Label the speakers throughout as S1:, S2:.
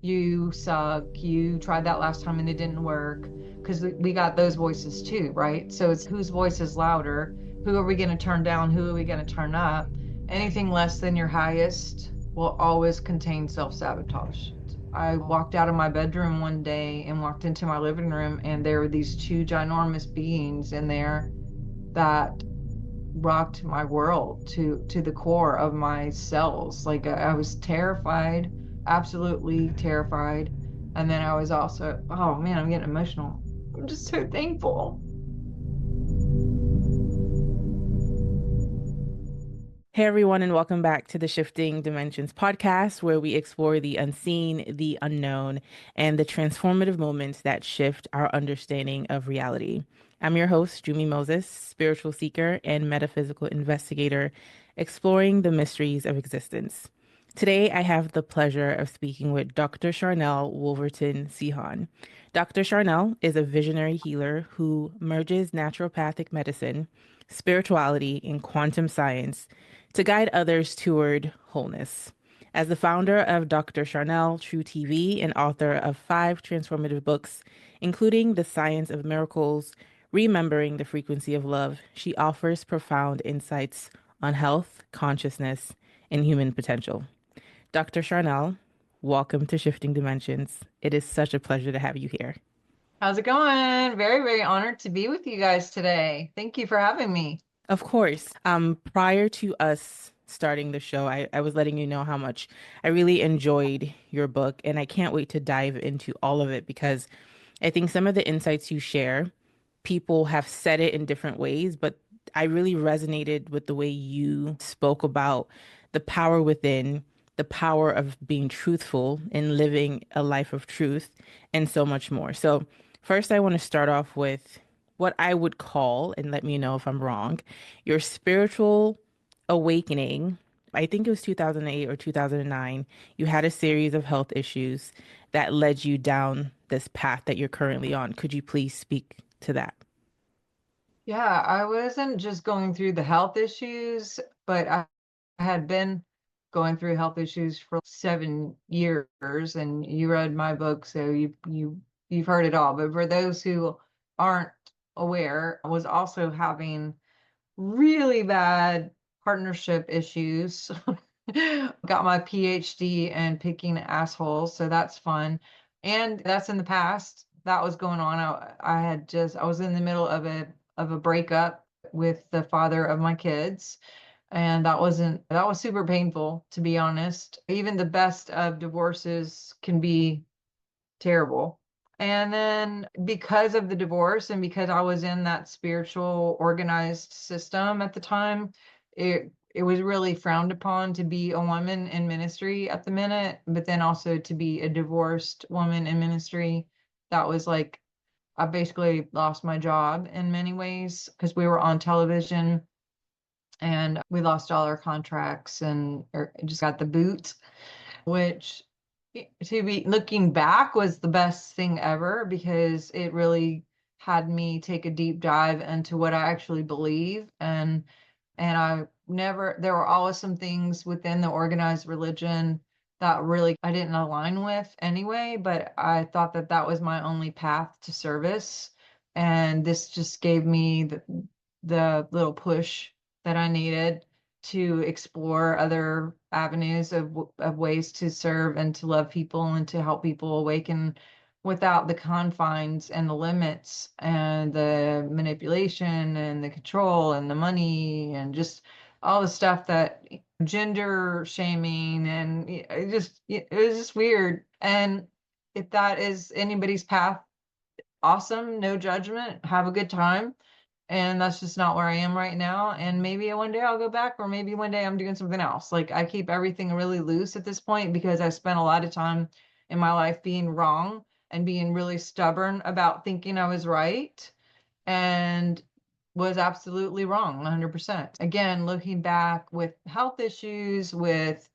S1: You suck, you tried that last time and it didn't work. Because we got those voices too, right? So it's whose voice is louder? Who are we going to turn down? Who are we going to turn up? Anything less than your highest will always contain self-sabotage. I walked out of my bedroom one day and walked into my living room, and there were these two ginormous beings in there that rocked my world to the core of my cells. Like I was terrified, absolutely terrified. And then I was also, oh man, I'm getting emotional. I'm just so thankful.
S2: Hey everyone, and welcome back to the Shifting Dimensions podcast, where we explore the unseen, the unknown, and the transformative moments that shift our understanding of reality. I'm your host, Jumi Moses, spiritual seeker and metaphysical investigator, exploring the mysteries of existence. Today, I have the pleasure of speaking with Dr. Sharnael Wolverton Sihon. Dr. Sharnael is a visionary healer who merges naturopathic medicine, spirituality, and quantum science to guide others toward wholeness. As the founder of Dr. Sharnael True TV and author of 5 transformative books, including The Science of Miracles, Remembering the Frequency of Love, she offers profound insights on health, consciousness, and human potential. Dr. Sharnael, welcome to Shifting Dimensions. It is such a pleasure to have you here.
S1: How's it going? Very, very honored to be with you guys today. Thank you for having me.
S2: Of course. Prior to us starting the show, I was letting you know how much I really enjoyed your book, and I can't wait to dive into all of it because I think some of the insights you share, people have said it in different ways, but I really resonated with the way you spoke about the power within, the power of being truthful and living a life of truth, and so much more. So, first, I want to start off with what I would call, and let me know if I'm wrong, your spiritual awakening. I think it was 2008 or 2009. You had a series of health issues that led you down this path that you're currently on. Could you please speak to that?
S1: Yeah, I wasn't just going through the health issues, but I had been going through health issues for 7 years, and you read my book, so you've heard it all. But for those who aren't aware, I was also having really bad partnership issues. Got my PhD in picking assholes, so that's fun. And that's in the past. That was going on. I was in the middle of a breakup with the father of my kids. And that was super painful, to be honest. Even the best of divorces can be terrible. And then because of the divorce and because I was in that spiritual organized system at the time, it was really frowned upon to be a woman in ministry at the minute, but then also to be a divorced woman in ministry. That was like I basically lost my job in many ways because we were on television and we lost all our contracts and just got the boot, which to be looking back was the best thing ever because it really had me take a deep dive into what I actually believe. And I never there were always some things within the organized religion that really I didn't align with anyway, but I thought that that was my only path to service. And this just gave me the little push that I needed to explore other avenues of ways to serve and to love people and to help people awaken without the confines and the limits and the manipulation and the control and the money and just all the stuff that gender shaming and it was just weird. And if that is anybody's path, awesome, no judgment, have a good time. And that's just not where I am right now. And maybe one day I'll go back, or maybe one day I'm doing something else. Like I keep everything really loose at this point because I spent a lot of time in my life being wrong and being really stubborn about thinking I was right and was absolutely wrong 100%. Again, looking back with health issues, with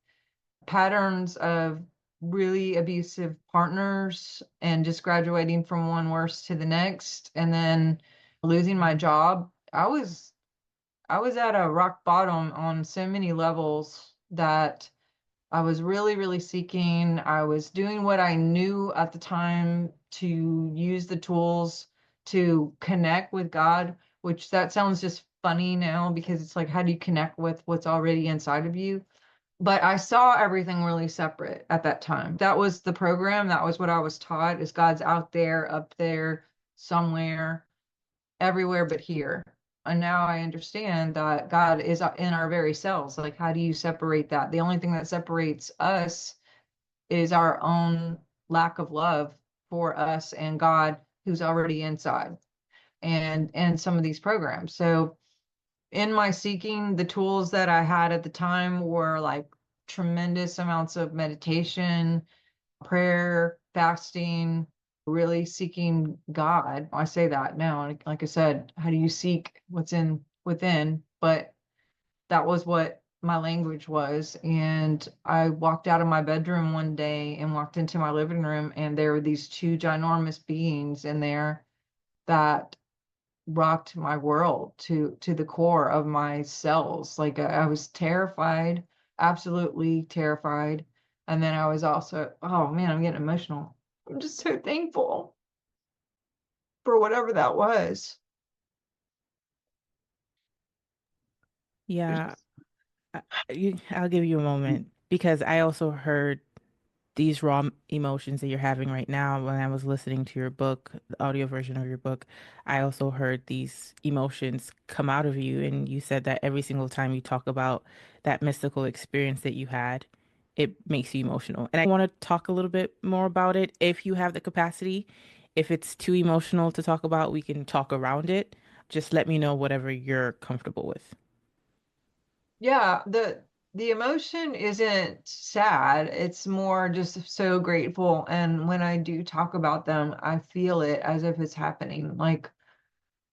S1: patterns of really abusive partners and just graduating from one worse to the next and then losing my job. I was at a rock bottom on so many levels that I was really, really seeking. I was doing what I knew at the time to use the tools to connect with God, which that sounds just funny now because it's like, how do you connect with what's already inside of you? But I saw everything really separate at that time. That was the program. That was what I was taught is God's out there, up there, somewhere, everywhere but here. And now I understand that God is in our very cells. Like, how do you separate that? The only thing that separates us is our own lack of love for us and God who's already inside and some of these programs. So in my seeking, the tools that I had at the time were like tremendous amounts of meditation, prayer, fasting, really seeking God. I say that now, like I said, how do you seek what's in within? But that was what my language was. And I walked out of my bedroom one day and walked into my living room, and there were these two ginormous beings in there that rocked my world to the core of my cells. Like I was terrified, absolutely terrified. And then I was also, oh man, I'm getting emotional. I'm just so thankful for whatever that was.
S2: Yeah, I'll give you a moment because I also heard these emotions that you're having right now. When I was listening to your book, the audio version of your book, I also heard these emotions come out of you. And you said that every single time you talk about that mystical experience that you had, it makes you emotional. And I want to talk a little bit more about it if you have the capacity. If it's too emotional to talk about, we can talk around it. Just let me know whatever you're comfortable with.
S1: Yeah, the emotion isn't sad. It's more just so grateful. And when I do talk about them, I feel it as if it's happening. Like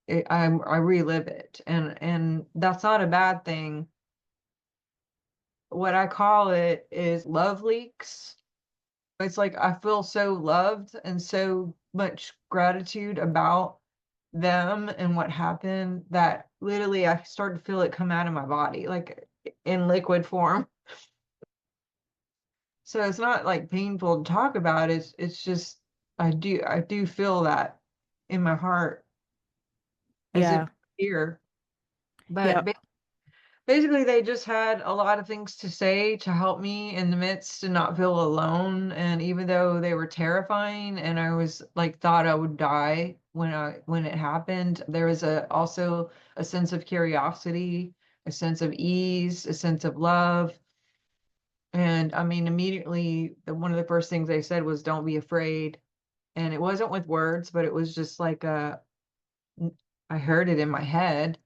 S1: I relive it, and that's not a bad thing. What I call it is love leaks. It's like I feel so loved and so much gratitude about them and what happened that literally I start to feel it come out of my body, like in liquid form. So it's not like painful to talk about. It's just I do feel that in my heart as if
S2: Yeah.
S1: here.
S2: Yeah.
S1: But basically they just had a lot of things to say to help me in the midst to not feel alone. And even though they were terrifying and I was like thought I would die when it happened, there was a also a sense of curiosity, a sense of ease, a sense of love. And I mean, immediately one of the first things they said was don't be afraid. And it wasn't with words, but it was just like I heard it in my head.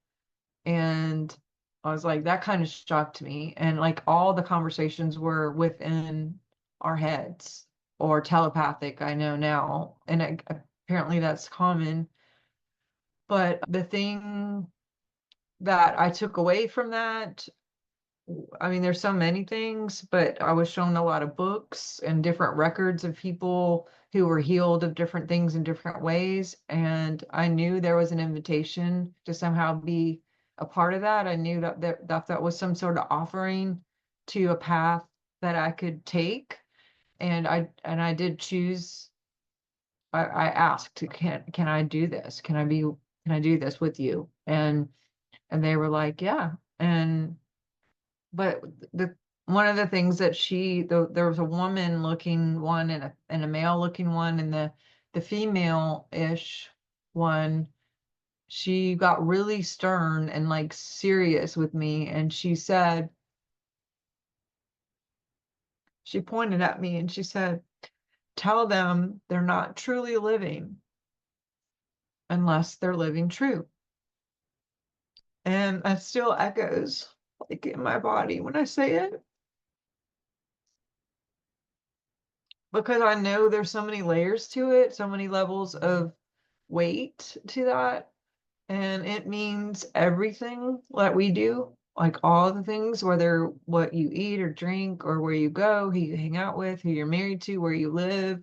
S1: And I was like, that kind of shocked me. And like all the conversations were within our heads or telepathic, I know now. And apparently that's common. But the thing that I took away from that, I mean, there's so many things, but I was shown a lot of books and different records of people who were healed of different things in different ways. And I knew there was an invitation to somehow be a part of that. I knew that was some sort of offering to a path that I could take. And I did choose. I asked, can I do this? Can I do this with you? And they were like, yeah. And but the one of the things that there was a woman looking one and a male looking one, and the female-ish one, she got really stern and like serious with me, and she pointed at me and she said, tell them they're not truly living unless they're living true. And that still echoes like in my body when I say it, because I know there's so many layers to it, so many levels of weight to that. And it means everything that we do, like all the things, whether what you eat or drink or where you go, who you hang out with, who you're married to, where you live,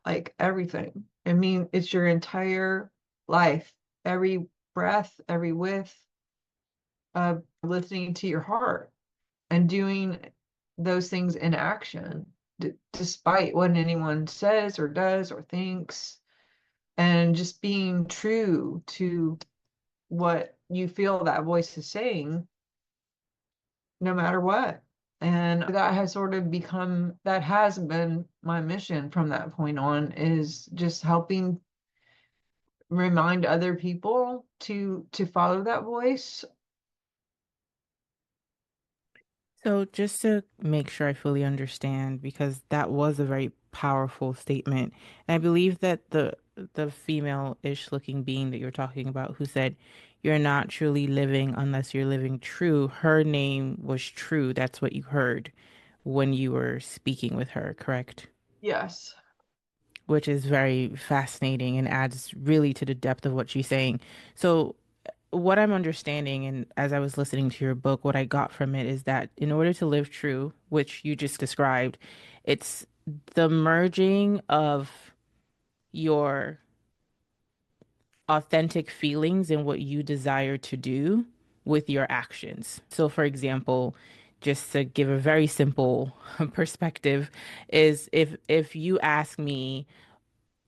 S1: like everything. I mean, it's your entire life, every breath, every whiff of listening to your heart and doing. those things in action, despite what anyone says or does or thinks, and just being true to what you feel that voice is saying, no matter what. And that has sort of become, that has been my mission from that point on, is just helping remind other people to follow that voice.
S2: So just to make sure I fully understand, because that was a very powerful statement. And I believe that the female-ish looking being that you're talking about who said you're not truly living unless you're living true, her name was True. That's what you heard when you were speaking with her, correct?
S1: Yes.
S2: Which is very fascinating and adds really to the depth of what she's saying. So what I'm understanding, and as I was listening to your book, what I got from it is that in order to live true, which you just described, it's the merging of your authentic feelings and what you desire to do with your actions. So, for example, just to give a very simple perspective, is if you ask me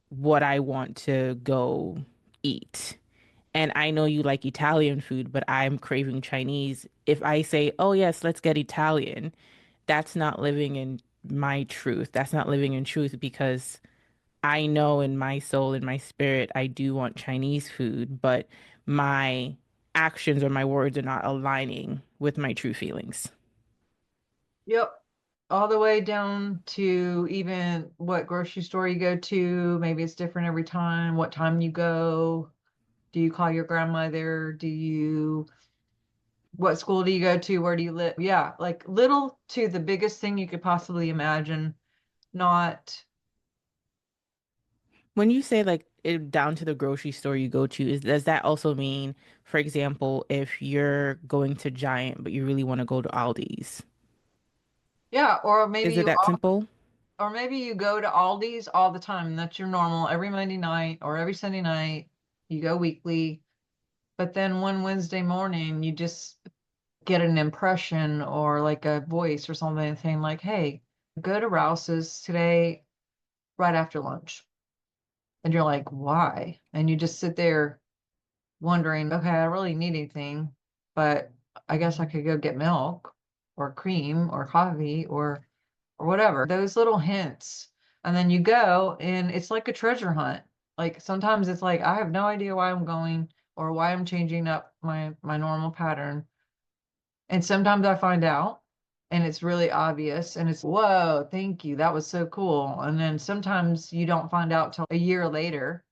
S2: what I want to go eat, and I know you like Italian food, but I'm craving Chinese. If I say, oh, yes, let's get Italian, that's not living in my truth. That's not living in truth because I know in my soul, in my spirit, I do want Chinese food, but my actions or my words are not aligning with my true feelings.
S1: Yep. All the way down to even what grocery store you go to. Maybe it's different every time, what time you go. Do you call your grandmother? What school do you go to? Where do you live? Yeah, like little to the biggest thing you could possibly imagine. Not,
S2: When you say like down to the grocery store you go to, does that also mean, for example, if you're going to Giant but you really want to go to Aldi's?
S1: yeah,
S2: Is it that simple?
S1: or maybe you go to Aldi's all the time. And that's your normal every Monday night or every Sunday night. You go weekly, but then one Wednesday morning you just get an impression or like a voice or something saying like, "Hey, go to Rouse's today right after lunch." And you're like, "Why?" And you just sit there wondering, "Okay, I don't really need anything, but I guess I could go get milk or cream or coffee or whatever." Those little hints. And then you go and it's like a treasure hunt. Like sometimes it's like I have no idea why I'm going or why I'm changing up my normal pattern. And sometimes I find out and it's really obvious and it's, whoa, thank you. That was so cool. And then sometimes you don't find out till a year later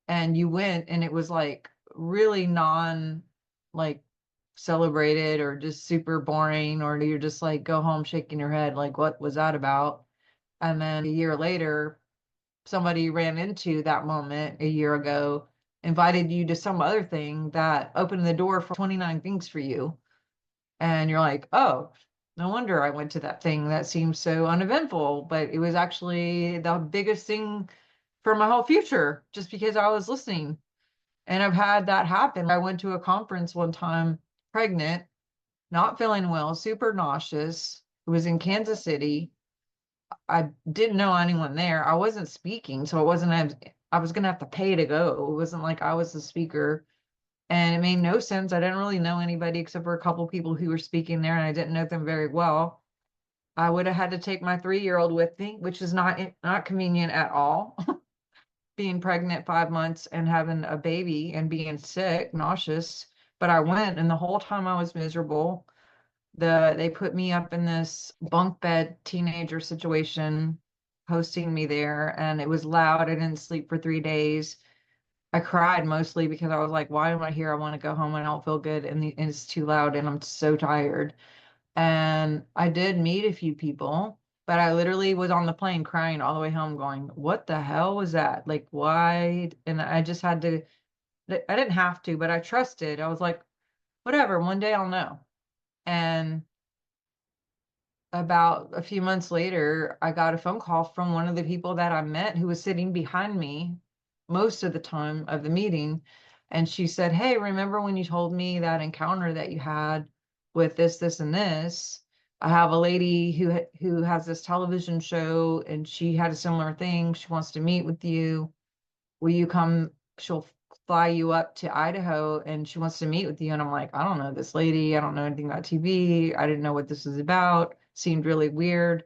S1: and you went and it was like really non like celebrated or just super boring, or you're just like go home shaking your head like what was that about? And then a year later somebody ran into that moment a year ago, invited you to some other thing that opened the door for 29 things for you, and you're like, oh, no wonder I went to that thing that seemed so uneventful, but it was actually the biggest thing for my whole future just because I was listening. And I've had that happen. I went to a conference one time, pregnant, not feeling well, super nauseous. It was in Kansas City. I didn't know anyone there. I wasn't speaking, so it wasn't, I was gonna have to pay to go. It wasn't like I was the speaker. And it made no sense. I didn't really know anybody except for a couple people who were speaking there, and I didn't know them very well. I would have had to take my 3-year-old with me, which is not convenient at all. Being pregnant 5 months and having a baby and being sick, nauseous. But I went, and the whole time I was miserable. They put me up in this bunk bed teenager situation, hosting me there, and it was loud. I didn't sleep for 3 days. I cried mostly because I was like, why am I here? I want to go home. I don't feel good, and it's too loud, and I'm so tired. And I did meet a few people, but I literally was on the plane crying all the way home, going, what the hell was that? Like, why? And I just had to, I didn't have to, but I trusted. I was like, whatever, one day I'll know. And about a few months later, I got a phone call from one of the people that I met who was sitting behind me most of the time of the meeting. And she said, hey, remember when you told me that encounter that you had with this, this, and this? I have a lady who has this television show and she had a similar thing. She wants to meet with you. Will you come? She'll fly you up to Idaho and she wants to meet with you. And I'm like, I don't know this lady. I don't know anything about TV. I didn't know what this was about. Seemed really weird.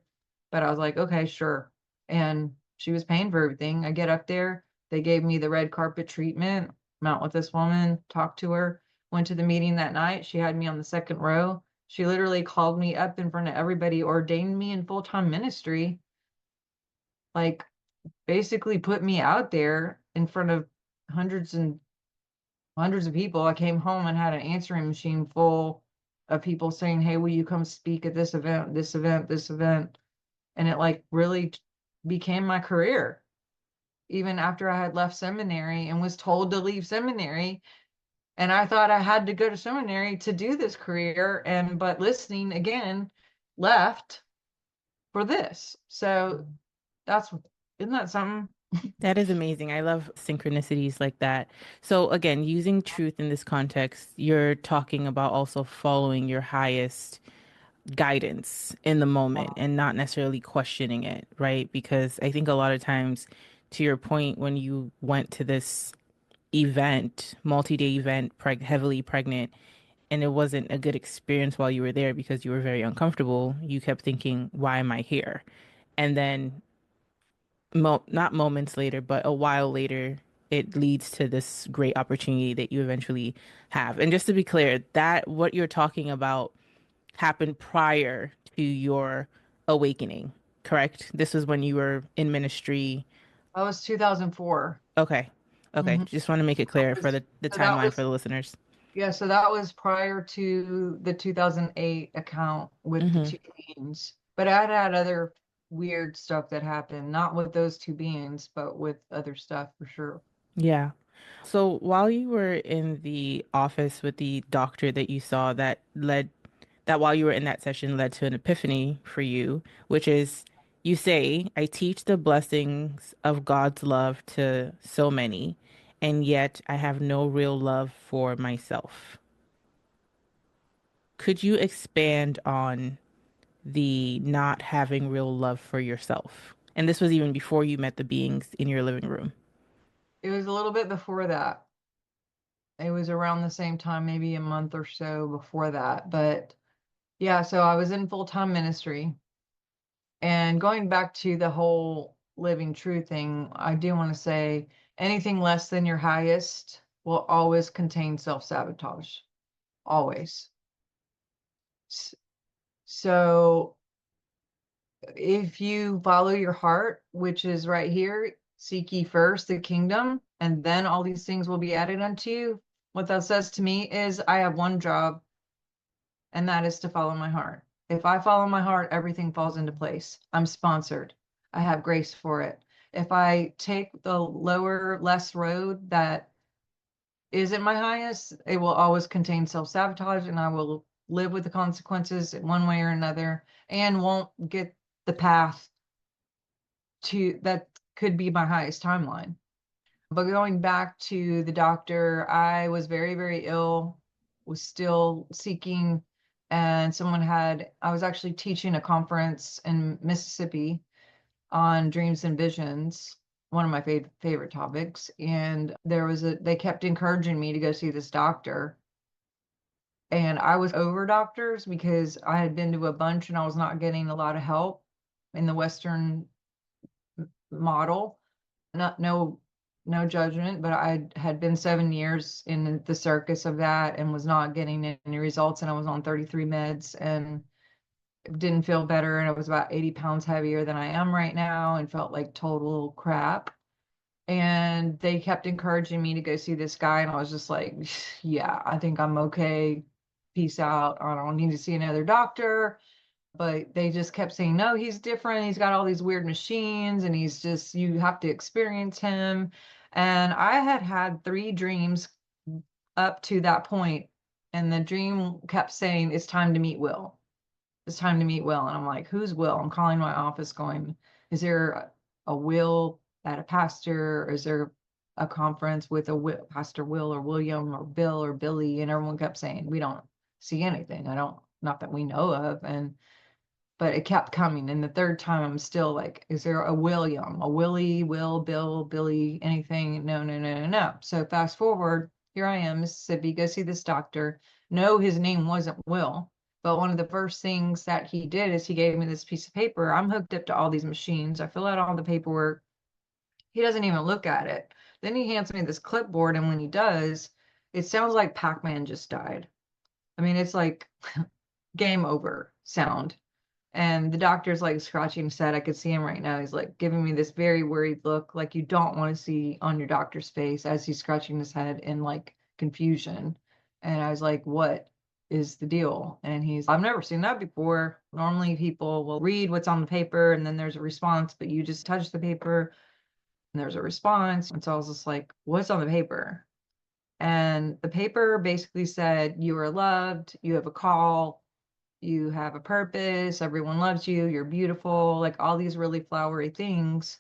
S1: But I was like, okay, sure. And she was paying for everything. I get up there. They gave me the red carpet treatment, met with this woman, talked to her, went to the meeting that night. She had me on the second row. She literally called me up in front of everybody, ordained me in full-time ministry. Like, basically put me out there in front of hundreds and hundreds of people. I came home and had an answering machine full of people saying, "Hey, will you come speak at this event, this event, this event?" And it like really became my career. Even after I had left seminary and was told to leave seminary, and I thought I had to go to seminary to do this career, and but listening again, left for this. So that's isn't that something?
S2: That is amazing. I love synchronicities like that. So again, using truth in this context, you're talking about also following your highest guidance in the moment and not necessarily questioning it, right? Because I think a lot of times, to your point, when you went to this event, multi-day event, heavily pregnant, and it wasn't a good experience while you were there because you were very uncomfortable, you kept thinking, why am I here? And then not moments later, but a while later, it leads to this great opportunity that you eventually have. And just to be clear, that what you're talking about happened prior to your awakening, correct? This was when you were in ministry.
S1: That was 2004.
S2: Okay. Okay.
S1: Mhm.
S2: Just want to make it clear for
S1: Was
S2: the
S1: so that
S2: timeline for
S1: was
S2: the listeners.
S1: yeah, so that was prior to the 2008 account with the
S2: Hmm.
S1: two beings. But I'd had other weird stuff that happened, not with those two beings, but with other stuff for sure.
S2: Yeah. So while you were in the office with the doctor that you saw that while you were in that session led to an epiphany for you, which is you say, I teach the blessings of God's love to so many, and yet I have no real love for myself. Could you expand on the not having real love for yourself? And this was even before you met the beings in your living room.
S1: It was a little bit before that. It was around the same time, maybe a month or so before that. But yeah, so I was in full-time ministry. And going back to the whole living true thing, I do want to say anything less than your highest will always contain self-sabotage. Always. S- So if you follow your heart, which is right here, seek ye first the kingdom, and then all these things will be added unto you. What that says to me is I have one job, and that is to follow my heart. If I follow my heart, everything falls into place. I'm sponsored. I have grace for it. If I take the lower, less road that isn't my highest, it will always contain self-sabotage and I will live with the consequences in one way or another and won't get the path to that could be my highest timeline. But going back to the doctor, I was very, very ill, was still seeking, and I was actually teaching a conference in Mississippi on dreams and visions, one of my favorite topics. And they kept encouraging me to go see this doctor. And I was over doctors because I had been to a bunch and I was not getting a lot of help in the Western model. Not no judgment, but I had been 7 years in the circus of that and was not getting any results. And I was on 33 meds and didn't feel better. And I was about 80 pounds heavier than I am right now and felt like total crap. And they kept encouraging me to go see this guy. And I was just like, yeah, I think I'm okay. Peace out. I don't need to see another doctor. But they just kept saying, no, he's different. He's got all these weird machines and you have to experience him. And I had had three dreams up to that point, and the dream kept saying, it's time to meet Will. It's time to meet Will. And I'm like, who's Will? I'm calling my office going, is there a Will at a pastor? Or is there a conference with a Pastor Will or William or Bill or Billy? And everyone kept saying, we don't see anything. Not that we know of. And but it kept coming. And the third time, I'm still like, is there a William, a Willie, Will, Bill, Billy, anything? No, no, no, no, no. So fast forward, here I am, Mississippi, go see this doctor. No, his name wasn't Will. But one of the first things that he did is he gave me this piece of paper. I'm hooked up to all these machines. I fill out all the paperwork. He doesn't even look at it. Then he hands me this clipboard, and when he does, it sounds like Pac-Man just died. I mean, it's like game over sound. And the doctor's like scratching his head. I could see him right now. He's like giving me this very worried look, like you don't want to see on your doctor's face as he's scratching his head in like confusion. And I was like, what is the deal? And I've never seen that before. Normally people will read what's on the paper and then there's a response, but you just touch the paper and there's a response. And so I was just like, what's on the paper? And the paper basically said, you are loved, you have a call, you have a purpose, everyone loves you, you're beautiful, like all these really flowery things.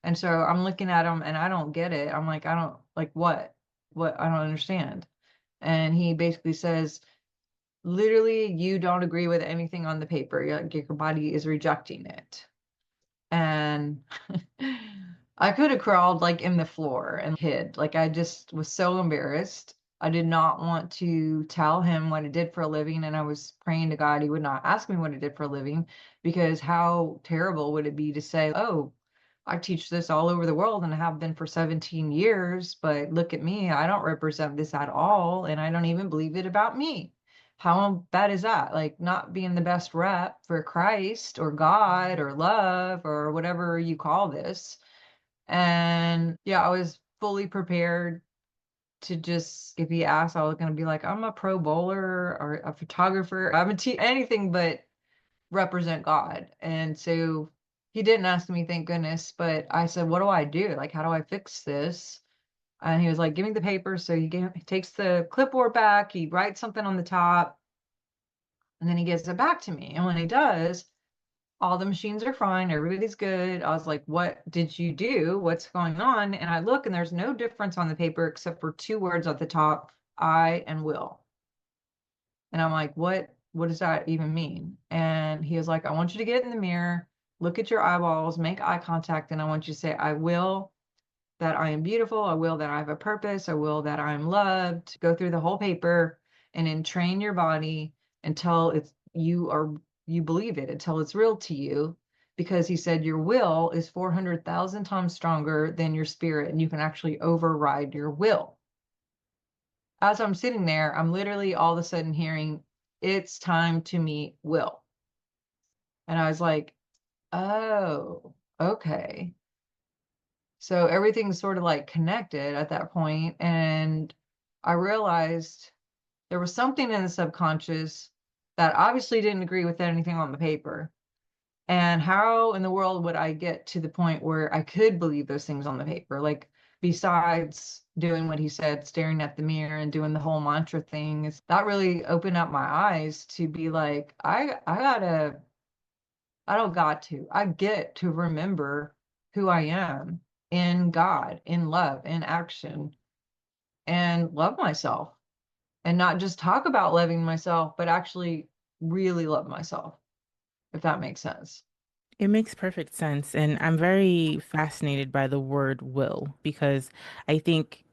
S1: And so I'm looking at them and I don't get it. I'm like, I don't like what? What? I don't understand. And he basically says, literally, you don't agree with anything on the paper. Your body is rejecting it. And I could have crawled like in the floor and hid. Like I just was so embarrassed. I did not want to tell him what I did for a living, and I was praying to God he would not ask me what I did for a living, because how terrible would it be to say, "Oh, I teach this all over the world and I have been for 17 years, but look at me, I don't represent this at all, and I don't even believe it about me." How bad is that? Like not being the best rep for Christ or God or love or whatever you call this. And yeah, I was fully prepared to just, if he asked, I was going to be like, I'm a pro bowler or a photographer. I'm anything but represent God. And so he didn't ask me, thank goodness. But I said, what do I do? Like, how do I fix this? And he was like, give me the paper. So he takes the clipboard back, he writes something on the top, and then he gives it back to me. And when he does, all the machines are fine, everybody's good. I was like, what did you do? What's going on? And I look and there's no difference on the paper except for two words at the top, I and will. And I'm like, what does that even mean? And he was like, I want you to get in the mirror, look at your eyeballs, make eye contact, and I want you to say, I will that I am beautiful, I will that I have a purpose, I will that I'm loved. Go through the whole paper and then train your body until you believe it, until it's real to you. Because he said your will is 400,000 times stronger than your spirit, and you can actually override your will. As I'm sitting there, I'm literally all of a sudden hearing, it's time to meet Will. And I was like, oh, okay. So everything's sort of like connected at that point, and I realized there was something in the subconscious that obviously didn't agree with anything on the paper. And how in the world would I get to the point where I could believe those things on the paper? Like, besides doing what he said, staring at the mirror and doing the whole mantra thing, that really opened up my eyes to be like, I don't got to, I get to remember who I am in God, in love, in action, and love myself. And not just talk about loving myself, but actually really love myself, if that makes sense.
S2: It makes perfect sense. And I'm very fascinated by the word will because I think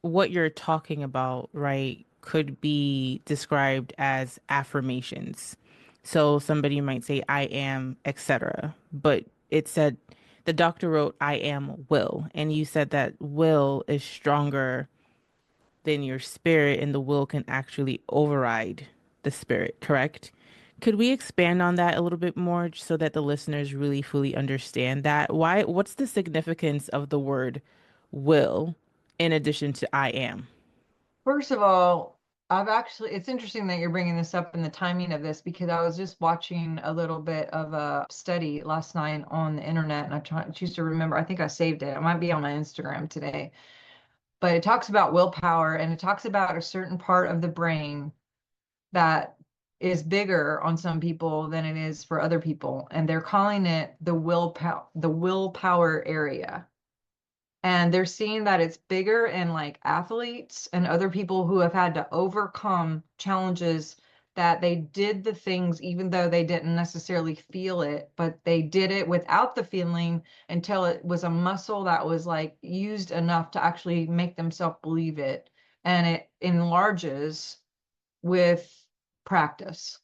S2: what you're talking about, right, could be described as affirmations. So somebody might say, I am, etc. But it said, the doctor wrote, I am will. And you said that will is stronger than your spirit, and the will can actually override the spirit, correct? Could we expand on that a little bit more so that the listeners really fully understand that? What's the significance of the word will in addition to I am?
S1: First of all, it's interesting that you're bringing this up in the timing of this, because I was just watching a little bit of a study last night on the internet, and choose to remember, I think I saved it. It might be on my Instagram today, but it talks about willpower, and it talks about a certain part of the brain that is bigger on some people than it is for other people. And they're calling it the willpower area. And they're seeing that it's bigger in like athletes and other people who have had to overcome challenges that they did the things even though they didn't necessarily feel it, but they did it without the feeling until it was a muscle that was like used enough to actually make themselves believe it. And it enlarges with practice.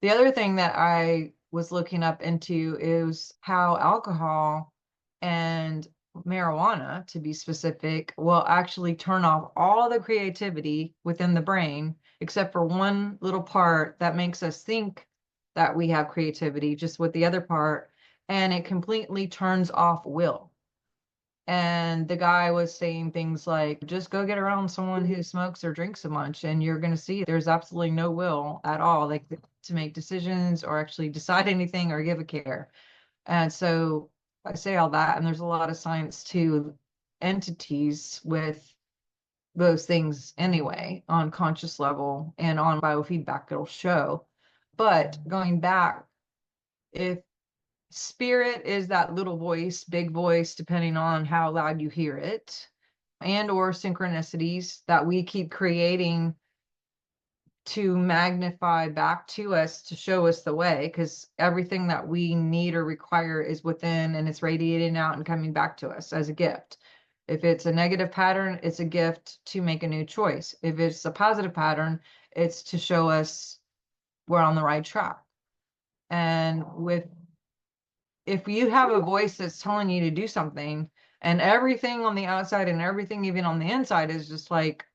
S1: The other thing that I was looking up into is how alcohol and marijuana, to be specific, will actually turn off all the creativity within the brain, except for one little part that makes us think that we have creativity, just with the other part, and it completely turns off will. And the guy was saying things like, just go get around someone who smokes or drinks a bunch, and you're going to see there's absolutely no will at all, like to make decisions or actually decide anything or give a care. And so I say all that, and there's a lot of science to entities with those things anyway, on conscious level and on biofeedback, it'll show. But going back, if spirit is that little voice, big voice, depending on how loud you hear it, and or synchronicities that we keep creating to magnify back to us to show us the way, because everything that we need or require is within and it's radiating out and coming back to us as a gift. If it's a negative pattern, it's a gift to make a new choice. If it's a positive pattern, it's to show us we're on the right track. And with if you have a voice that's telling you to do something and everything on the outside and everything even on the inside is just like,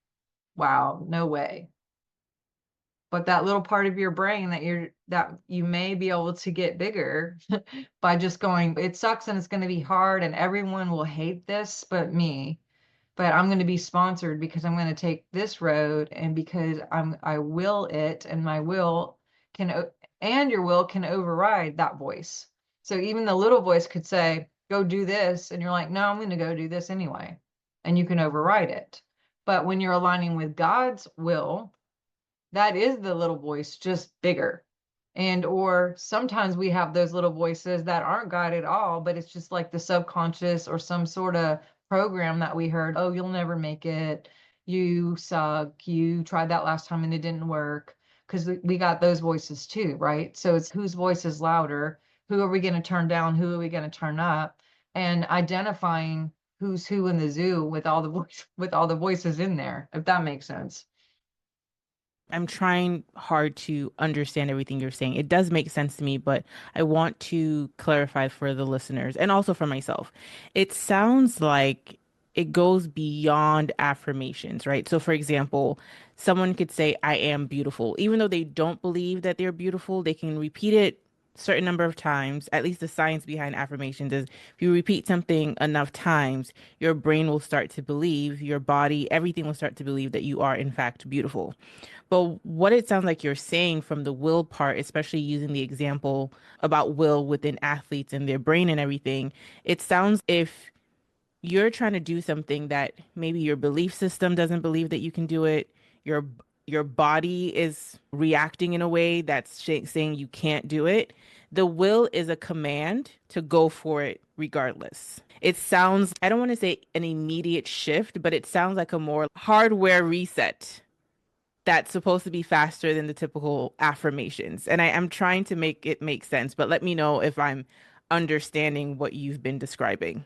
S1: wow, no way. But that little part of your brain that you may be able to get bigger by just going, it sucks and it's going to be hard and everyone will hate this but me. But I'm going to be sponsored because I'm going to take this road and because I will it, and my will can and your will can override that voice. So even the little voice could say, go do this, and you're like, no, I'm going to go do this anyway. And you can override it. But when you're aligning with God's will, that is the little voice, just bigger. And or sometimes we have those little voices that aren't God at all, but it's just like the subconscious or some sort of program that we heard, oh, you'll never make it, you suck, you tried that last time and it didn't work. Because we got those voices too, right? So it's whose voice is louder, who are we going to turn down, who are we going to turn up, and identifying who's who in the zoo with all the with all the voices in there, if that makes sense.
S2: I'm trying hard to understand everything you're saying. It does make sense to me, but I want to clarify for the listeners and also for myself. It sounds like it goes beyond affirmations, right? So, for example, someone could say, I am beautiful. Even though they don't believe that they're beautiful, they can repeat it certain number of times. At least the science behind affirmations is if you repeat something enough times, your brain will start to believe, your body, everything will start to believe that you are in fact beautiful. But what it sounds like you're saying from the will part, especially using the example about will within athletes and their brain and everything, it sounds if you're trying to do something that maybe your belief system doesn't believe that you can do it, your your body is reacting in a way that's saying you can't do it. The will is a command to go for it regardless. It sounds, I don't want to say an immediate shift, but it sounds like a more hardware reset that's supposed to be faster than the typical affirmations. And I'm trying to make it make sense, but let me know if I'm understanding what you've been describing.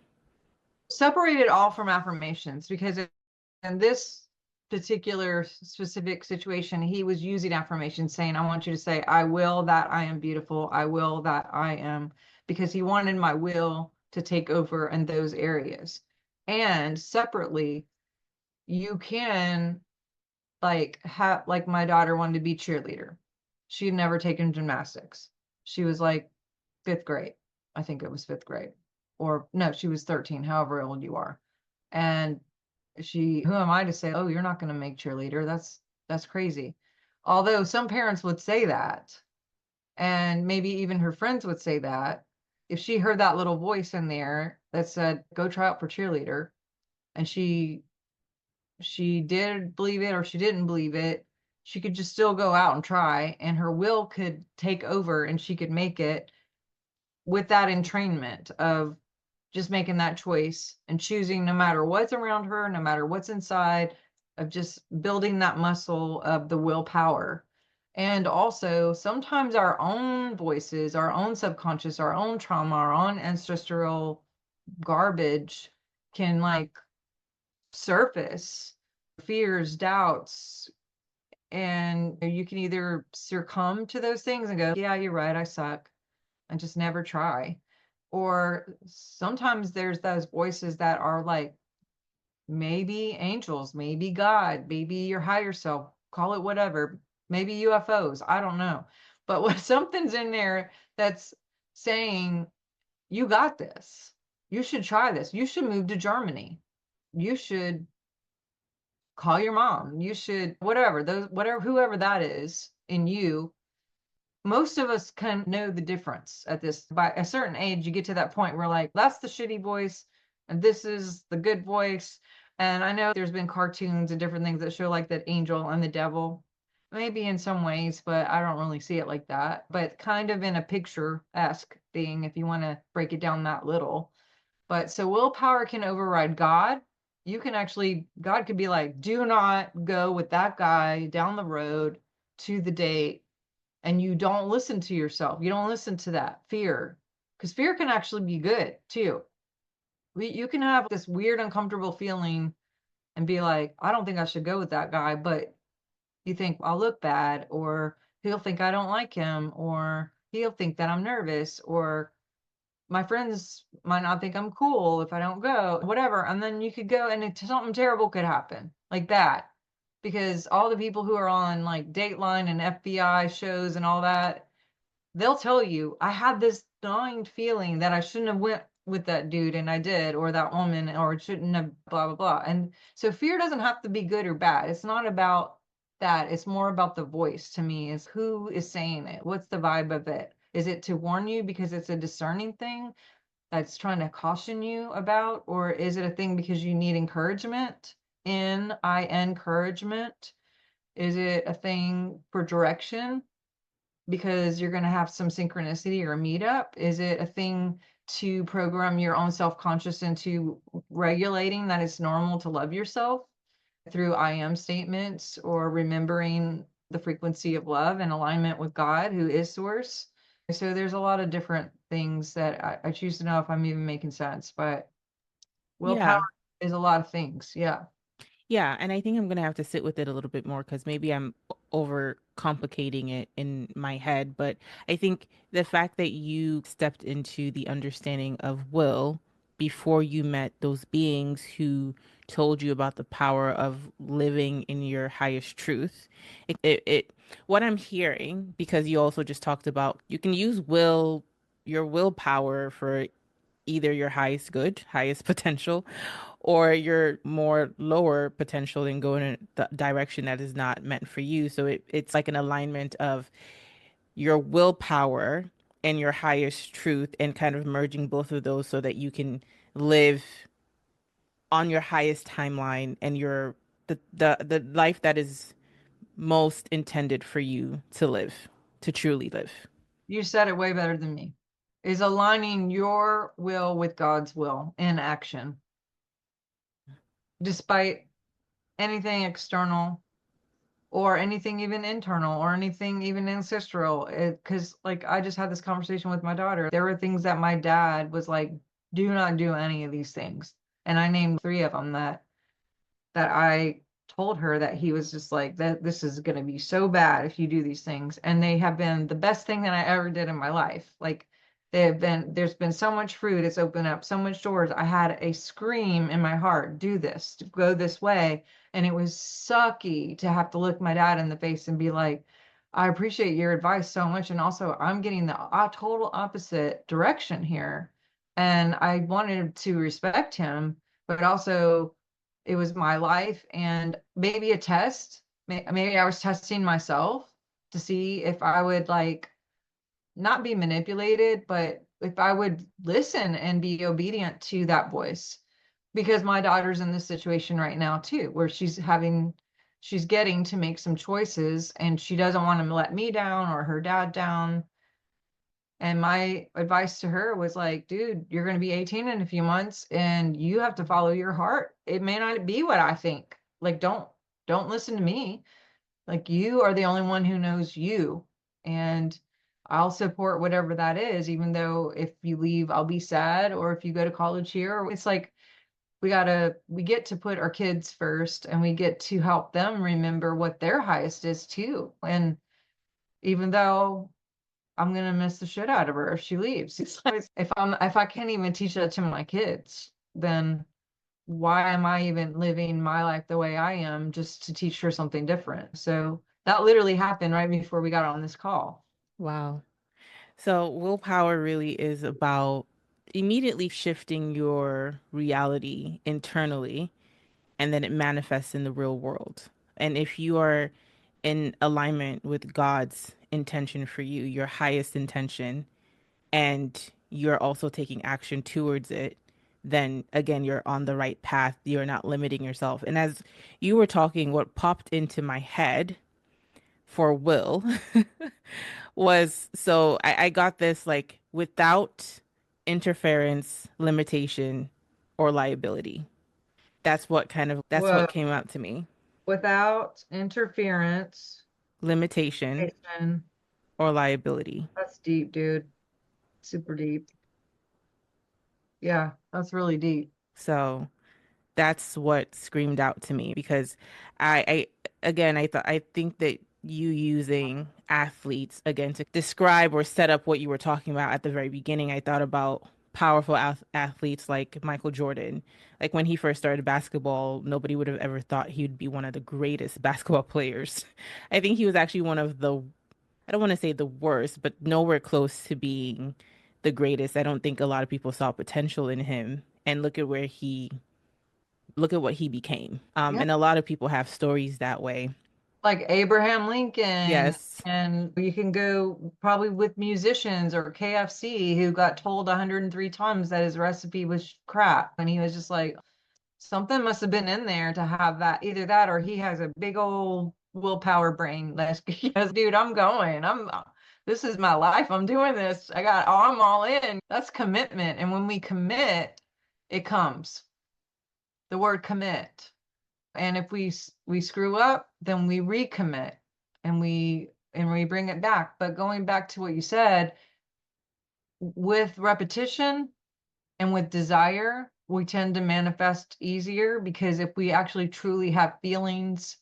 S1: Separate it all from affirmations because in this particular specific situation, he was using affirmations saying, I want you to say, I will that I am beautiful. I will that I am, because he wanted my will to take over in those areas. And separately, you can like have, like my daughter wanted to be cheerleader. She'd never taken gymnastics. She was like fifth grade. I think it was fifth grade. Or no, she was 13, however old you are. And who am I to say, oh, you're not going to make cheerleader? That's crazy. Although some parents would say that, and maybe even her friends would say that, if she heard that little voice in there that said, go try out for cheerleader, and she did believe it or she didn't believe it, she could just still go out and try, and her will could take over and she could make it with that entrainment of just making that choice and choosing no matter what's around her, no matter what's inside, of just building that muscle of the willpower. And also, sometimes our own voices, our own subconscious, our own trauma, our own ancestral garbage can like surface fears, doubts, and you can either succumb to those things and go, yeah, you're right, I suck, and just never try. Or sometimes there's those voices that are like maybe angels, maybe God, maybe your higher self, call it whatever, maybe UFOs, I don't know. But when something's in there that's saying, you got this, you should try this, you should move to Germany, you should call your mom, you should, whatever, those, whatever, whoever that is in you, most of us can know the difference at this. By a certain age, you get to that point where like, that's the shitty voice and this is the good voice. And I know there's been cartoons and different things that show like that angel and the devil, maybe in some ways, but I don't really see it like that. But kind of in a picture-esque thing, if you want to break it down that little. But so willpower can override God. You can actually, God could be like, do not go with that guy down the road to the date, and you don't listen to yourself. You don't listen to that fear, because fear can actually be good too. You can have this weird, uncomfortable feeling and be like, I don't think I should go with that guy, but you think I'll look bad, or he'll think I don't like him, or he'll think that I'm nervous, or my friends might not think I'm cool if I don't go, whatever. And then you could go and something terrible could happen like that. Because all the people who are on like Dateline and FBI shows and all that, they'll tell you, I had this gnawing feeling that I shouldn't have went with that dude and I did, or that woman, or it shouldn't have blah blah blah. And so fear doesn't have to be good or bad. It's not about that. It's more about the voice to me, is who is saying it. What's the vibe of it? Is it to warn you because it's a discerning thing that's trying to caution you about, or is it a thing because you need encouragement? Encouragement. Is it a thing for direction because you're going to have some synchronicity or a meetup? Is it a thing to program your own self-conscious into regulating that it's normal to love yourself through I am statements, or remembering the frequency of love and alignment with God, who is source? So there's a lot of different things that I choose to know if I'm even making sense, but willpower
S2: Yeah.
S1: is a lot of things. Yeah.
S2: Yeah, and I think I'm gonna have to sit with it a little bit more because maybe I'm over complicating it in my head. But I think the fact that you stepped into the understanding of will before you met those beings who told you about the power of living in your highest truth, it what I'm hearing, because you also just talked about you can use your willpower for either your highest good, highest potential, or your more lower potential and go in the direction that is not meant for you. So it's like an alignment of your willpower and your highest truth and kind of merging both of those so that you can live on your highest timeline and the life that is most intended for you to live, to truly live.
S1: You said it way better than me. Is aligning your will with God's will in action, despite anything external or anything even internal or anything even ancestral. Because like I just had this conversation with my daughter. There were things that my dad was like, do not do any of these things. And I named three of them that I told her that he was just like, that this is going to be so bad if you do these things. And they have been the best thing that I ever did in my life. Like they have been, there's been so much fruit. It's opened up so much doors. I had a scream in my heart, do this, to go this way. And it was sucky to have to look my dad in the face and be like, I appreciate your advice so much. And also I'm getting the total opposite direction here. And I wanted to respect him, but also it was my life, and maybe a test. Maybe I was testing myself to see if I would like not be manipulated, but if I would listen and be obedient to that voice. Because my daughter's in this situation right now too, where she's getting to make some choices and she doesn't want to let me down or her dad down. And my advice to her was like, dude, you're going to be 18 in a few months and you have to follow your heart. It may not be what I think. Like, don't. Don't listen to me. Like you are the only one who knows you. And I'll support whatever that is, even though if you leave, I'll be sad. Or if you go to college here, it's like we get to put our kids first and we get to help them remember what their highest is too. And even though I'm gonna miss the shit out of her if she leaves, it's like, if I can't even teach that to my kids, then why am I even living my life the way I am just to teach her something different? So that literally happened right before we got on this call.
S2: Wow. So willpower really is about immediately shifting your reality internally, and then it manifests in the real world. And if you are in alignment with God's intention for you, your highest intention, and you're also taking action towards it, then again, you're on the right path. You're not limiting yourself. And as you were talking, what popped into my head for will was, so I got this like, without interference, limitation, or liability. That's what
S1: Whoa.
S2: came out to me.
S1: Without interference,
S2: Limitation
S1: Jason,
S2: or liability.
S1: that's deep, dude. Super deep. Yeah, that's really deep.
S2: So that's what screamed out to me because I again, I think that you using athletes again to describe or set up what you were talking about at the very beginning, I thought about powerful athletes like Michael Jordan. Like when he first started basketball, nobody would have ever thought he would be one of the greatest basketball players. I think he was actually one of the, I don't want to say the worst, but nowhere close to being the greatest. I don't think a lot of people saw potential in him. And look at what he became.
S1: Yeah.
S2: And a lot of people have stories that way.
S1: Like Abraham Lincoln,
S2: Yes.
S1: and you can go probably with musicians or KFC who got told 103 times that his recipe was crap. And he was just like, something must have been in there to have that. Either that or he has a big old willpower brain. That's because, dude, I'm going. This is my life. I'm doing this. I'm all in. That's commitment. And when we commit, it comes. The word commit. And if we screw up, then we recommit and we bring it back. But going back to what you said, with repetition and with desire, we tend to manifest easier because if we actually truly have feelings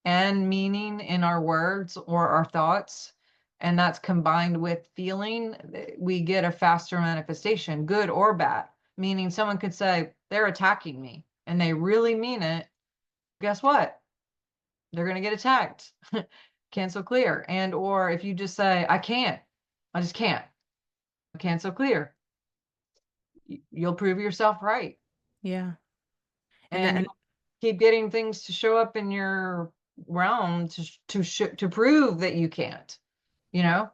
S1: and meaning in our words or our thoughts, and that's combined with feeling, we get a faster manifestation, good or bad. Meaning someone could say, they're attacking me, and they really mean it. Guess what? They're going to get attacked. Cancel clear. And or if you just say, I can't, I just can't, cancel clear, you'll prove yourself right.
S2: Yeah. And
S1: And
S2: that, and
S1: you'll keep getting things to show up in your realm to prove that you can't, you know?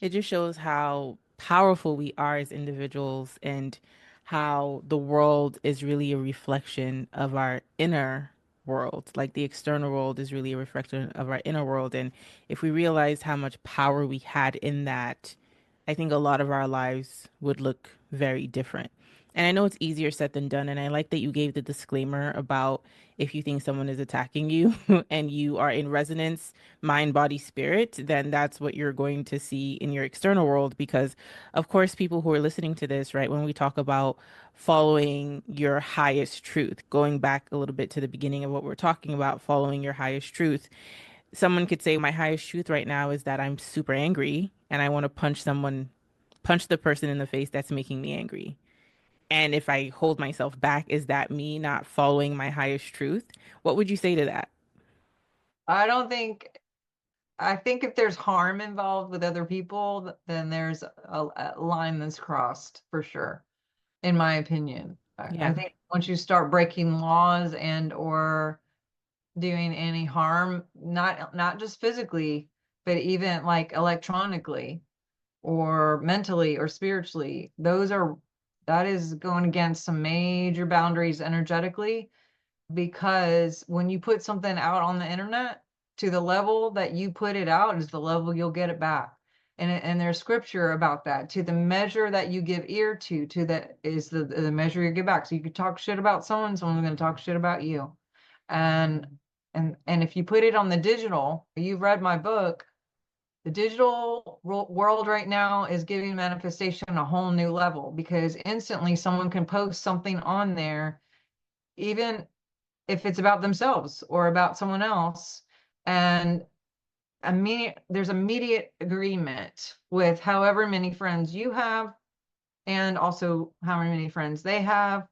S2: it just shows how powerful we are as individuals and how the world is really a reflection of our inner world. Like the external world is really a reflection of our inner world. And if we realize how much power we had in that, I think a lot of our lives would look very different. And I know it's easier said than done. And I like that you gave the disclaimer about if you think someone is attacking you and you are in resonance, mind, body, spirit, then that's what you're going to see in your external world. Because, of course, people who are listening to this, right, when we talk about following your highest truth, going back a little bit to the beginning of what we're talking about, following your highest truth, someone could say, my highest truth right now is that I'm super angry and I want to punch the person in the face that's making me angry. And if I hold myself back, is that me not following my highest truth? What would you say to that?
S1: I don't think, I think if there's harm involved with other people, then there's a line that's crossed for sure, in my opinion. I
S2: Yeah.
S1: think once you start breaking laws and or doing any harm, not just physically, but even like electronically or mentally or spiritually, that is going against some major boundaries energetically, because when you put something out on the internet, to the level that you put it out is the level you'll get it back. And there's scripture about that. To the measure that you give ear to that is the measure you give back. So you could talk shit about someone, someone's going to talk shit about you. And And if you put it on the digital, you've read my book, the digital world right now is giving manifestation a whole new level because instantly someone can post something on there, even if it's about themselves or about someone else, and there's immediate agreement with however many friends you have and also how many friends they have.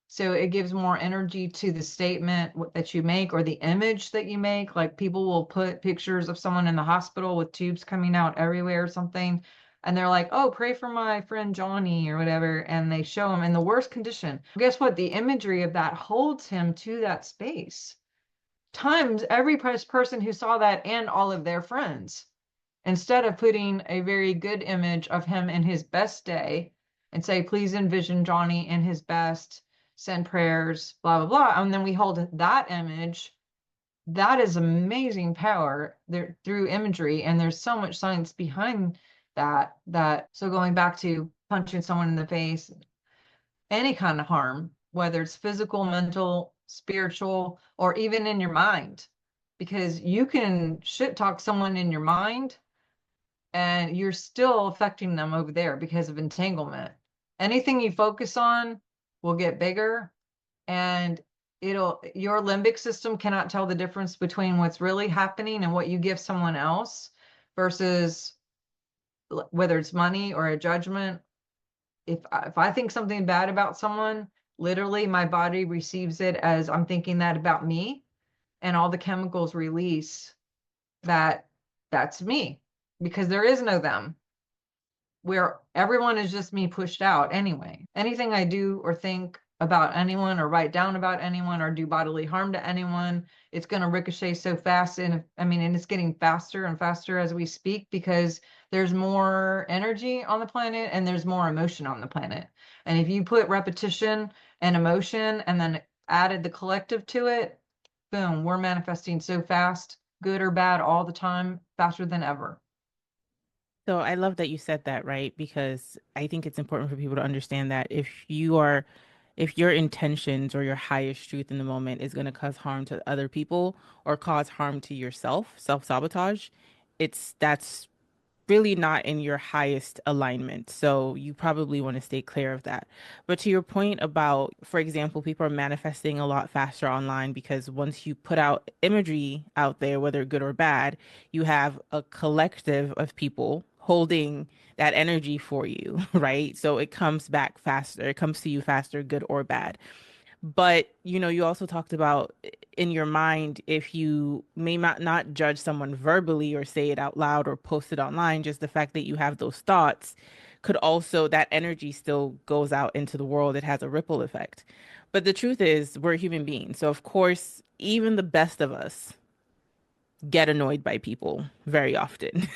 S1: So it gives more energy to the statement that you make or the image that you make. Like people will put pictures of someone in the hospital with tubes coming out everywhere or something. And they're like, oh, pray for my friend Johnny or whatever. And they show him in the worst condition. Guess what? The imagery of that holds him to that space. Times every person who saw that and all of their friends, instead of putting a very good image of him in his best day and say, please envision Johnny in his best, send prayers, blah, blah, blah. And then we hold that image. That is amazing power there through imagery. And there's so much science behind that so going back to punching someone in the face, any kind of harm, whether it's physical, mental, spiritual, or even in your mind, because you can shit talk someone in your mind and you're still affecting them over there because of entanglement. Anything you focus on will get bigger, and your limbic system cannot tell the difference between what's really happening and what you give someone else versus whether it's money or a judgment. If I think something bad about someone, literally my body receives it as I'm thinking that about me, and all the chemicals release that that's me because there is no them, where everyone is just me pushed out anyway. Anything I do or think about anyone or write down about anyone or do bodily harm to anyone, it's going to ricochet so fast. And I mean, and it's getting faster and faster as we speak because there's more energy on the planet and there's more emotion on the planet. And if you put repetition and emotion and then added the collective to it, boom, we're manifesting so fast, good or bad, all the time, faster than ever.
S2: So I love that you said that, right? Because I think it's important for people to understand that if your intentions or your highest truth in the moment is going to cause harm to other people or cause harm to yourself, self-sabotage, that's really not in your highest alignment. So you probably want to stay clear of that. But to your point about, for example, people are manifesting a lot faster online because once you put out imagery out there, whether good or bad, you have a collective of people holding that energy for you, right? So it comes back faster. It comes to you faster, good or bad. But, you also talked about in your mind, if you may not judge someone verbally or say it out loud or post it online, just the fact that you have those thoughts could also, that energy still goes out into the world. It has a ripple effect. But the truth is, we're human beings. So, of course, even the best of us get annoyed by people very often.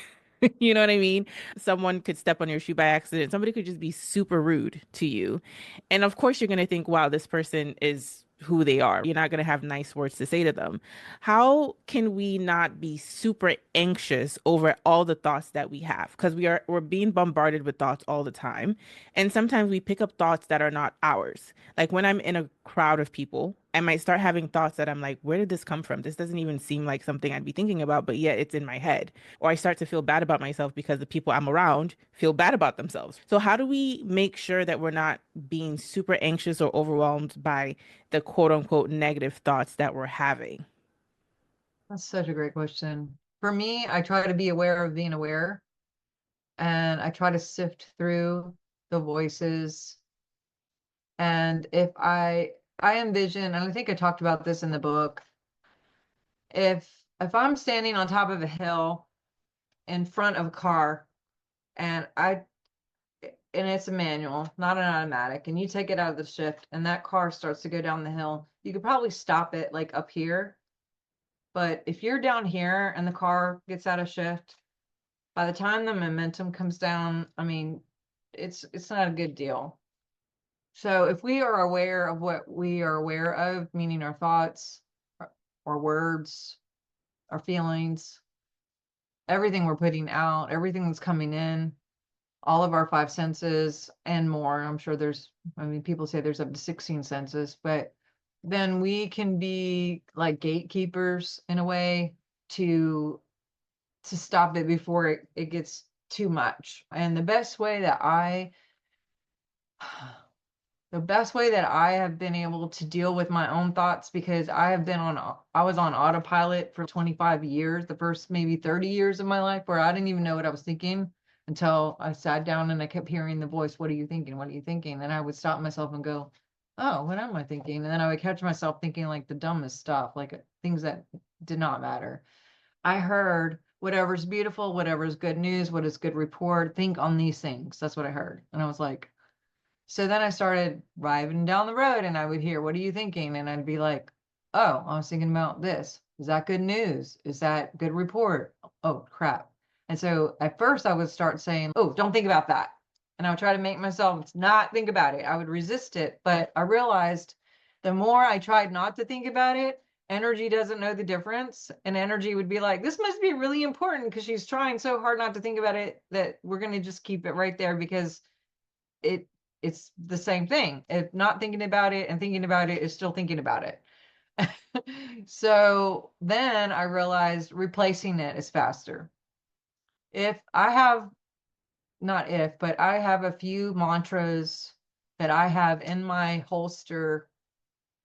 S2: You know what I mean? Someone could step on your shoe by accident. Somebody could just be super rude to you. And of course, you're going to think, wow, this person is who they are. You're not going to have nice words to say to them. How can we not be super anxious over all the thoughts that we have? Because we're being bombarded with thoughts all the time. And sometimes we pick up thoughts that are not ours. Like when I'm in a crowd of people, I might start having thoughts that I'm like, where did this come from? This doesn't even seem like something I'd be thinking about, but yet it's in my head. Or I start to feel bad about myself because the people I'm around feel bad about themselves. So how do we make sure that we're not being super anxious or overwhelmed by the quote unquote negative thoughts that we're having?
S1: That's such a great question. For me, I try to be aware of being aware, and I try to sift through the voices. And if I envision, and I think I talked about this in the book, if I'm standing on top of a hill in front of a car and I and it's a manual, not an automatic, and you take it out of the shift and that car starts to go down the hill, you could probably stop it like up here. But if you're down here and the car gets out of shift, by the time the momentum comes down, I mean, it's not a good deal. So if we are aware of what we are aware of, meaning our thoughts, our words, our feelings, everything we're putting out, everything that's coming in, all of our five senses and more. I'm sure I mean, people say there's up to 16 senses, but then we can be like gatekeepers in a way to stop it before it gets too much. And the best way that I have been able to deal with my own thoughts, because I was on autopilot for 25 years, the first maybe 30 years of my life, where I didn't even know what I was thinking until I sat down and I kept hearing the voice, what are you thinking? What are you thinking? And I would stop myself and go, oh, what am I thinking? And then I would catch myself thinking like the dumbest stuff, like things that did not matter. I heard whatever's beautiful, whatever's good news, what is good report, think on these things. That's what I heard. And I was like, so then I started driving down the road and I would hear, what are you thinking? And I'd be like, oh, I was thinking about this. Is that good news? Is that good report? Oh, crap. And so at first I would start saying, oh, don't think about that. And I would try to make myself not think about it. I would resist it. But I realized the more I tried not to think about it, energy doesn't know the difference. And energy would be like, this must be really important because she's trying so hard not to think about it that we're going to just keep it right there because it it's the same thing. If not thinking about it and thinking about it is still thinking about it. So then I realized replacing it is faster. If I have, not if, but I have a few mantras that I have in my holster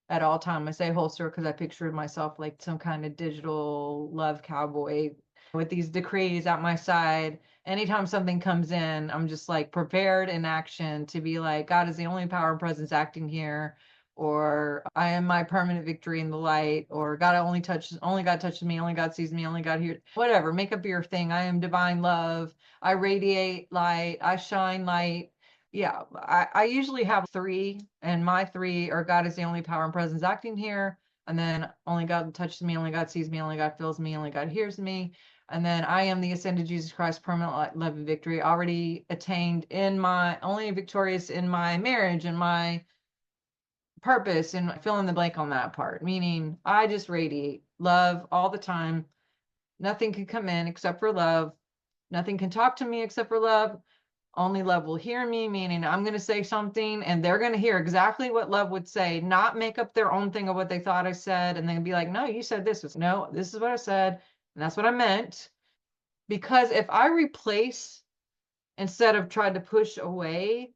S1: at all time. I say holster because I pictured myself like some kind of digital love cowboy with these decrees at my side. Anytime something comes in, I'm just like prepared in action to be like, God is the only power and presence acting here, or I am my permanent victory in the light, or only God touches me, only God sees me, only God hears. Whatever, make up your thing. I am divine love. I radiate light. I shine light. Yeah, I usually have three, and my three are God is the only power and presence acting here. And then only God touches me, only God sees me, only God feels me, only God hears me. And then I am the ascended Jesus Christ, permanent love and victory, already attained in my, only victorious in my marriage and my purpose, and fill in the blank on that part, meaning I just radiate love all the time. Nothing can come in except for love. Nothing can talk to me except for love. Only love will hear me, meaning I'm going to say something and they're going to hear exactly what love would say, not make up their own thing of what they thought I said and then be like, no, you said this. No, this is what I said. And that's what I meant. Because if I replace instead of try to push away,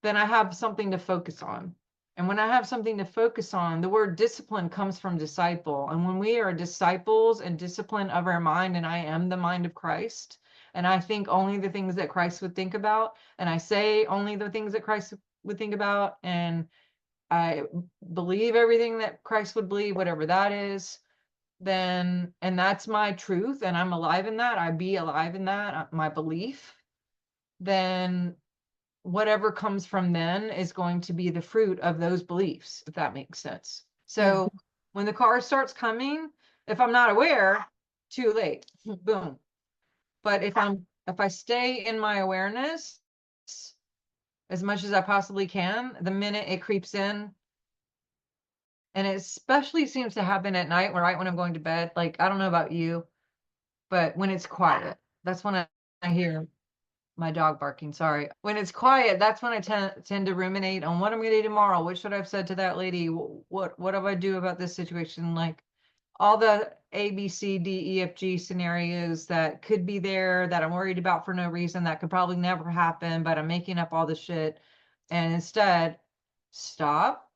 S1: then I have something to focus on. And when I have something to focus on, the word discipline comes from disciple. And when we are disciples and discipline of our mind, and I am the mind of Christ, and I think only the things that Christ would think about, and I say only the things that Christ would think about, and I believe everything that Christ would believe, whatever that is, then, and that's my truth, and I'm alive in that, I be alive in that, my belief, then whatever comes from then is going to be the fruit of those beliefs, if that makes sense.
S2: Yeah.
S1: So when the car starts coming, if I'm not aware, too late. Boom. But if I stay in my awareness as much as I possibly can, the minute it creeps in, and it especially seems to happen at night, right when I'm going to bed. Like, I don't know about you, but when it's quiet, that's when I hear my dog barking, sorry. When it's quiet, that's when I tend to ruminate on what I'm going to do tomorrow. What should I have said to that lady? What do I do about this situation? Like all the A, B, C, D, E, F, G scenarios that could be there that I'm worried about for no reason that could probably never happen, but I'm making up all the shit. And instead, stop.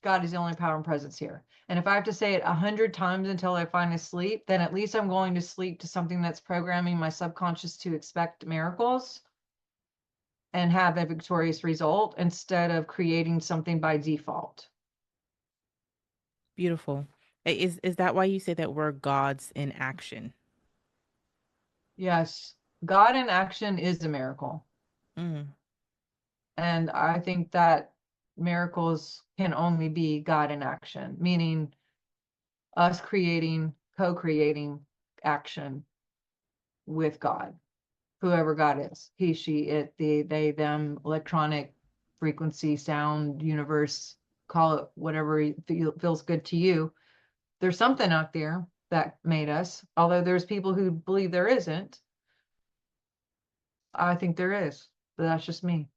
S1: God is the only power and presence here. And if I have to say it 100 times until I finally sleep, then at least I'm going to sleep to something that's programming my subconscious to expect miracles and have a victorious result instead of creating something by default.
S2: Beautiful. Is that why you say that we're gods in action?
S1: Yes, God in action is a miracle.
S2: Mm,
S1: And I think that miracles can only be God in action, meaning us creating, co creating action with God, whoever God is, he, she, it, they, them, electronic, frequency, sound, universe, call it whatever feels good to you. There's something out there that made us, although there's people who believe there isn't. I think there is, but that's just me.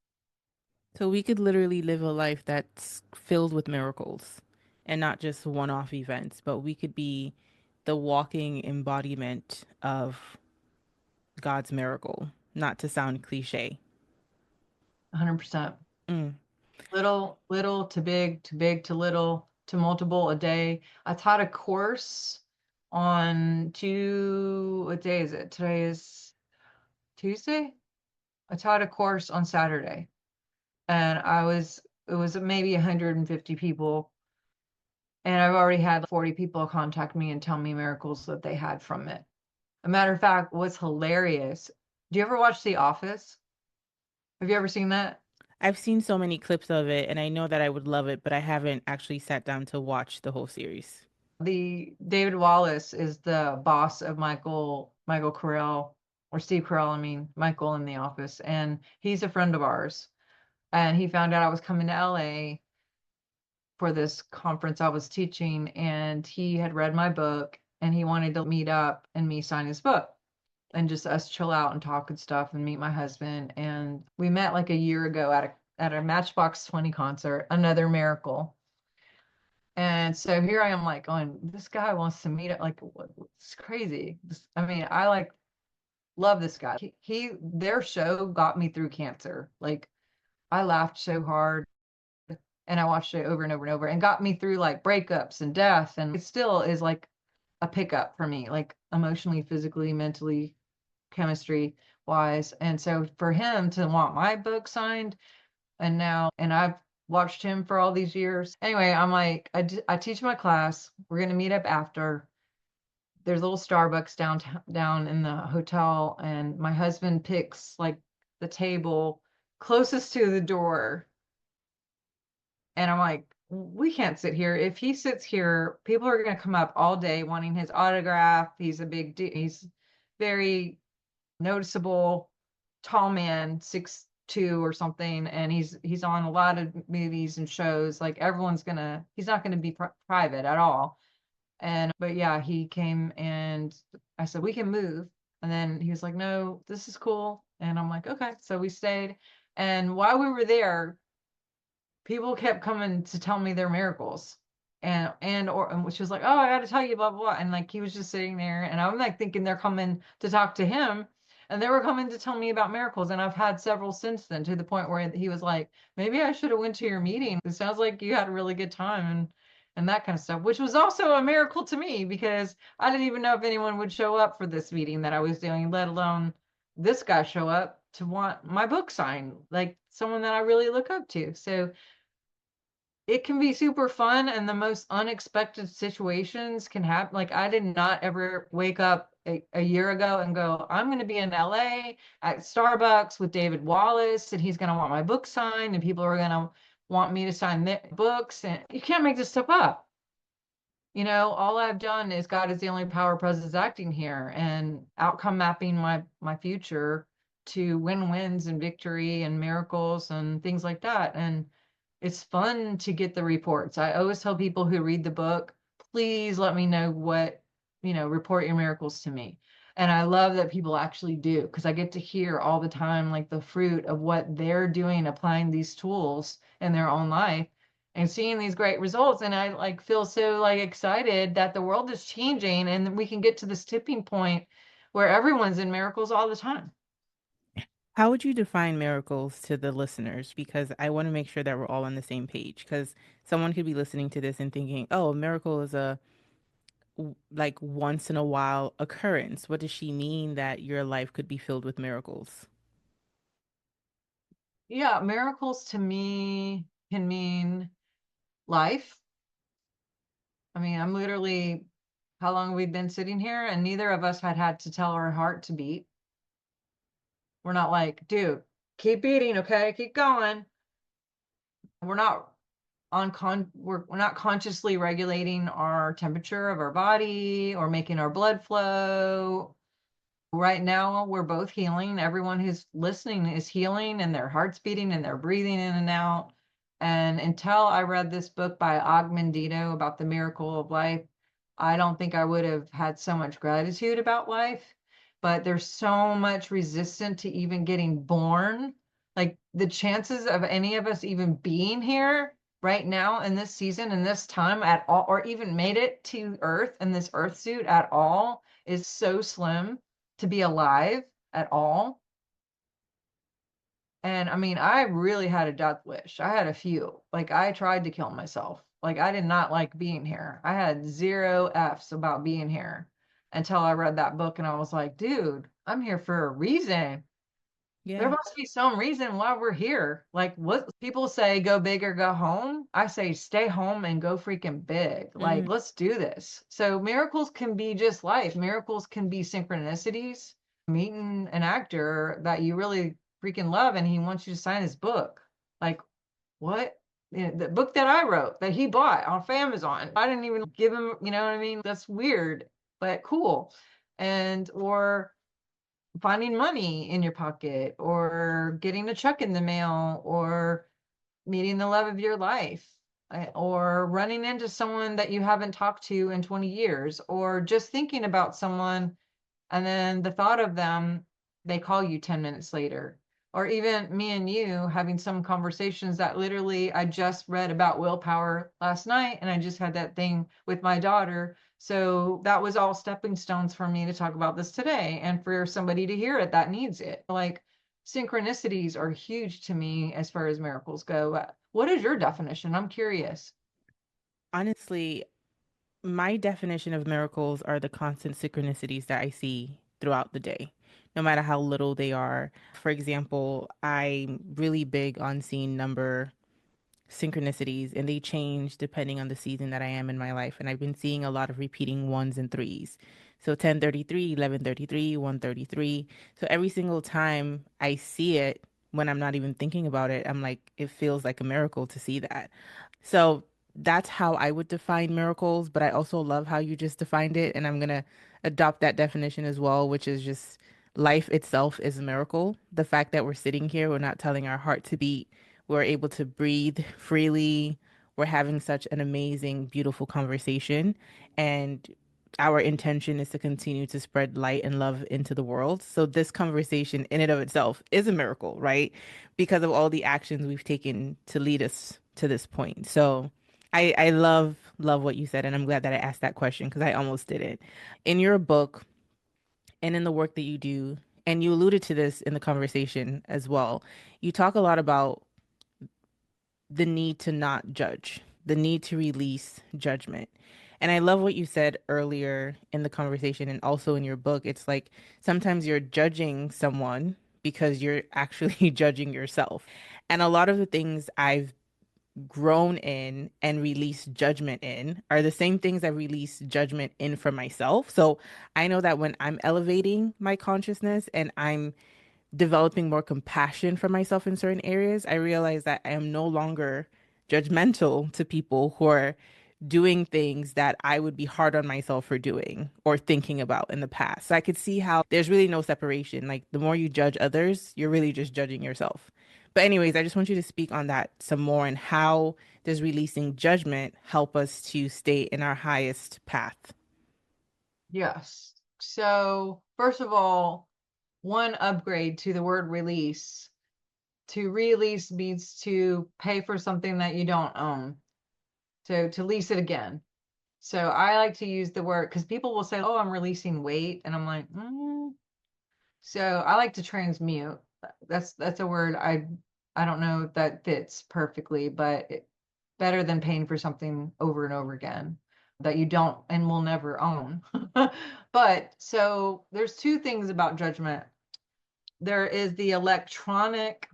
S2: so we could literally live a life that's filled with miracles and not just one-off events, but we could be the walking embodiment of God's miracle, not to sound cliche.
S1: 100%.
S2: Mm.
S1: Little, little to big to little to multiple a day. I taught a course on what day is it? Today is Tuesday. I taught a course on Saturday, and it was maybe 150 people. And I've already had 40 people contact me and tell me miracles that they had from it. A matter of fact, what's hilarious, do you ever watch The Office? Have you ever seen that?
S2: I've seen so many clips of it, and I know that I would love it, but I haven't actually sat down to watch the whole series.
S1: The David Wallace is the boss of Michael Carell, or Steve Carell, I mean, Michael in The Office, and he's a friend of ours. And he found out I was coming to LA for this conference I was teaching, and he had read my book and he wanted to meet up and me sign his book and just us chill out and talk and stuff and meet my husband. And we met like a year ago at a Matchbox 20 concert, another miracle. And so here I am like going, this guy wants to meet it. Like, it's crazy. I mean, I like love this guy. Their show got me through cancer. Like, I laughed so hard and I watched it over and over and over and got me through like breakups and death. And it still is like a pickup for me, like emotionally, physically, mentally, chemistry wise. And so for him to want my book signed, and I've watched him for all these years. Anyway, I'm like, I teach my class. We're gonna meet up after. There's a little Starbucks down in the hotel, and my husband picks like the table closest to the door. And I'm like, we can't sit here. If he sits here, people are gonna come up all day wanting his autograph. He's very noticeable, tall man, 6'2" or something, and he's on a lot of movies and shows. Like he's not gonna be private at all. And but yeah, he came and I said we can move, and then he was like, no, this is cool, and I'm like, okay. So we stayed, and while we were there, people kept coming to tell me their miracles and which was like, oh, I got to tell you blah, blah blah, and like he was just sitting there and I'm like thinking they're coming to talk to him, and they were coming to tell me about miracles, and I've had several since then, to the point where he was like, maybe I should have went to your meeting, it sounds like you had a really good time, and that kind of stuff, which was also a miracle to me because I didn't even know if anyone would show up for this meeting that I was doing, let alone this guy show up to want my book signed, like someone that I really look up to. So it can be super fun, and the most unexpected situations can happen. Like, I did not ever wake up a year ago and go, I'm going to be in LA at Starbucks with David Wallace and he's going to want my book signed and people are going to want me to sign their books. And you can't make this stuff up. All I've done is God is the only power presence acting here, and outcome mapping my future to win-wins and victory and miracles and things like that. And it's fun to get the reports. I always tell people who read the book, please let me know report your miracles to me. And I love that people actually do, because I get to hear all the time like the fruit of what they're doing, applying these tools in their own life and seeing these great results. And I like feel so like excited that the world is changing and we can get to this tipping point where everyone's in miracles all the time.
S2: How would you define miracles to the listeners? Because I want to make sure that we're all on the same page. Because someone could be listening to this and thinking, oh, a miracle is a like once in a while occurrence. What does she mean that your life could be filled with miracles?
S1: Yeah, miracles to me can mean life. I mean, I'm literally, how long have we been sitting here? And neither of us had to tell our heart to beat. We're not like, dude, keep beating, okay? Keep going. We're not we're not consciously regulating our temperature of our body or making our blood flow. Right now, we're both healing. Everyone who's listening is healing and their heart's beating and they're breathing in and out. And until I read this book by Og Mandino about the miracle of life, I don't think I would have had so much gratitude about life. But there's so much resistance to even getting born. Like the chances of any of us even being here right now in this season, in this time at all, or even made it to Earth in this Earth suit at all, is so slim to be alive at all. And I mean, I really had a death wish. I had a few. Like, I tried to kill myself. Like, I did not like being here. I had zero F's about being here until I read that book and I was like, dude, I'm here for a reason. There
S2: Yeah.
S1: must be some reason why we're here. Like, what people say, go big or go home. I say, stay home and go freaking big. Like,
S2: Mm,
S1: let's do this. So, miracles can be just life. Miracles can be synchronicities. Meeting an actor that you really freaking love and he wants you to sign his book. Like, what? You know, the book that I wrote that he bought off Amazon. I didn't even give him, you know what I mean? That's weird, but cool. And, or, finding money in your pocket or getting a check in the mail or meeting the love of your life or running into someone that you haven't talked to in 20 years or just thinking about someone and then the thought of them, they call you 10 minutes later. Or even me and you having some conversations that literally I just read about willpower last night and I just had that thing with my daughter. So that was all stepping stones for me to talk about this today and for somebody to hear it that needs it. Like synchronicities are huge to me as far as miracles go. What is your definition? I'm curious.
S2: honestly, my definition of miracles are the constant synchronicities that I see throughout the day, no matter how little they are. For example, I'm really big on seeing number synchronicities, and they change depending on the season that I am in my life. And I've been seeing a lot of repeating ones and threes. So 1033, 1133, 133. So every single time I see it, when I'm not even thinking about it, I'm like, it feels like a miracle to see that. So that's how I would define miracles, but I also love how you just defined it. And I'm going to adopt that definition as well, which is just life itself is a miracle. The fact that we're sitting here, we're not telling our heart to beat, we're able to breathe freely, we're having such an amazing, beautiful conversation. And our intention is to continue to spread light and love into the world. So this conversation in and of itself is a miracle, right? Because of all the actions we've taken to lead us to this point. So I love what you said, and I'm glad that I asked that question because I almost didn't. In your book and in the work that you do, and you alluded to this in the conversation as well, you talk a lot about the need to not judge, the need to release judgment. And I love what you said earlier in the conversation and also in your book. It's like sometimes you're judging someone because you're actually judging yourself. And a lot of the things I've grown in and released judgment in are the same things I release judgment in for myself. So I know that when I'm elevating my consciousness and I'm developing more compassion for myself in certain areas, I realize that I am no longer judgmental to people who are doing things that I would be hard on myself for doing or thinking about in the past. So I could see how there's really no separation. Like the more you judge others, you're really just judging yourself. But anyways, I just want you to speak on that some more and how does releasing judgment help us to stay in our highest path?
S1: Yes. So, first of all, one upgrade to the word release. To release means to pay for something that you don't own. So to lease it again. So I like to use the word because people will say, "Oh, I'm releasing weight," and I'm like, So I like to transmute. That's a word I don't know if that fits perfectly, but better than paying for something over and over again that you don't and will never own. But so there's two things about judgment. There is the electronic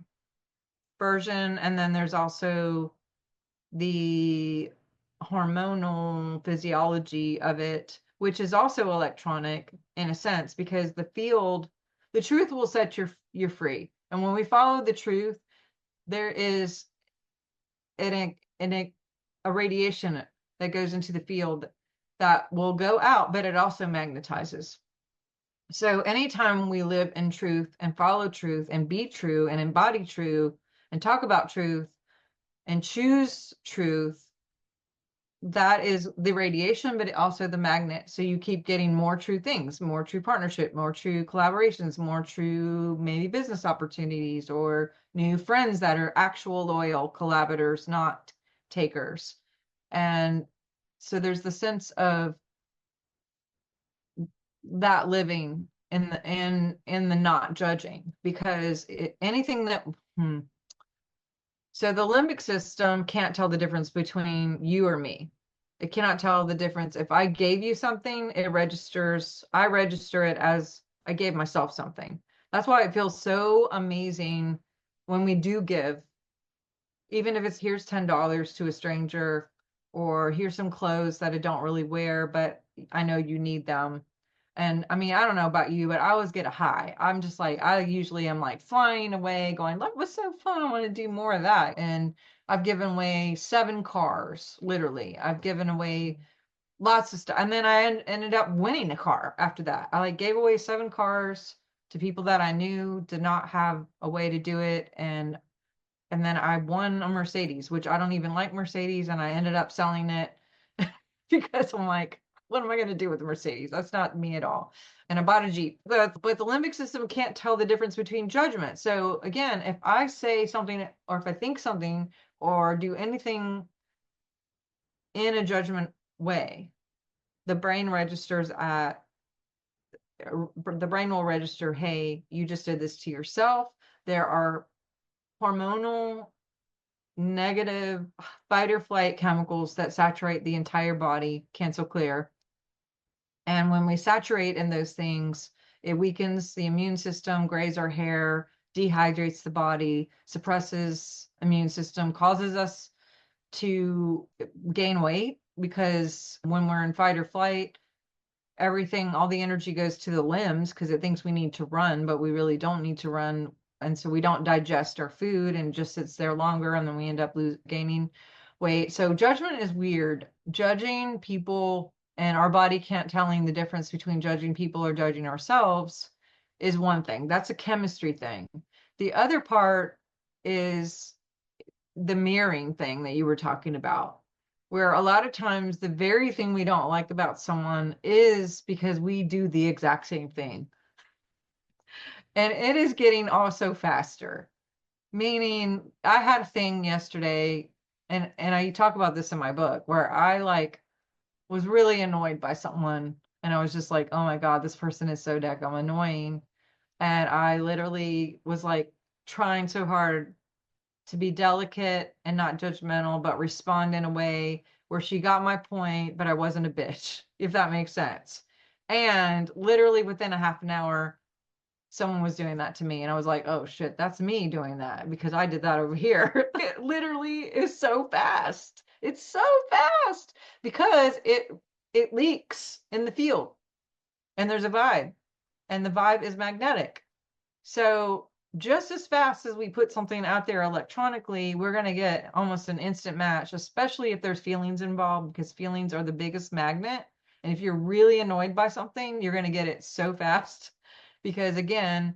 S1: version, and then there's also the hormonal physiology of it, which is also electronic in a sense, because the truth will set you free. And when we follow the truth, there is a radiation that goes into the field that will go out, but it also magnetizes. So anytime we live in truth and follow truth and be true and embody truth and talk about truth and choose truth, that is the radiation, but also the magnet. So you keep getting more true things, more true partnership, more true collaborations, more true maybe business opportunities or new friends that are actual loyal collaborators, not takers. And so there's the sense of that living in the not judging because anything that hmm. So the limbic system can't tell the difference between you or me. It cannot tell the difference. If I gave you something, I register it as I gave myself something. That's why it feels so amazing when we do give, even if it's here's $10 to a stranger, or here's some clothes that I don't really wear, but I know you need them. And I mean, I don't know about you, but I always get a high. I'm just like, I usually am like flying away, going, look, what's so fun? I want to do more of that. And I've given away 7 cars, literally. I've given away lots of stuff. And then ended up winning a car after that. I like gave away 7 cars to people that I knew did not have a way to do it. And then I won a Mercedes, which I don't even like Mercedes, and I ended up selling it because I'm like, what am I going to do with the Mercedes? That's not me at all. And I bought a Jeep. But the limbic system can't tell the difference between judgment. So again, if I say something or if I think something or do anything in a judgment way, the brain registers at the brain will register, hey, you just did this to yourself. There are hormonal negative fight or flight chemicals that saturate the entire body, cancel clear. And when we saturate in those things, it weakens the immune system, grays our hair, dehydrates the body, suppresses immune system, causes us to gain weight because when we're in fight or flight, everything, all the energy goes to the limbs because it thinks we need to run, but we really don't need to run. And so we don't digest our food and just sits there longer. And then we end up gaining weight. So judgment is weird. Judging people and our body can't telling the difference between judging people or judging ourselves is one thing. That's a chemistry thing. The other part is the mirroring thing that you were talking about, where a lot of times the very thing we don't like about someone is because we do the exact same thing. And it is getting also faster. Meaning, I had a thing yesterday, and I talk about this in my book, where I like was really annoyed by someone, and I was just like, oh my God, this person is so daggum annoying. And I literally was like trying so hard to be delicate and not judgmental, but respond in a way where she got my point, but I wasn't a bitch, if that makes sense. And literally within a half an hour, someone was doing that to me. And I was like, oh shit, that's me doing that because I did that over here. It literally is so fast. It's so fast because it leaks in the field and there's a vibe and the vibe is magnetic. So just as fast as we put something out there electronically, we're going to get almost an instant match, especially if there's feelings involved, because feelings are the biggest magnet. And if you're really annoyed by something, you're going to get it so fast. Because again,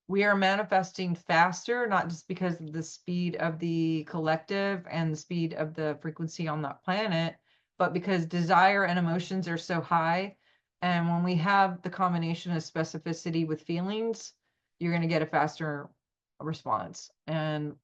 S1: we are manifesting faster, not just because of the speed of the collective and the speed of the frequency on that planet, but because desire and emotions are so high. And when we have the combination of specificity with feelings, you're going to get a faster response. And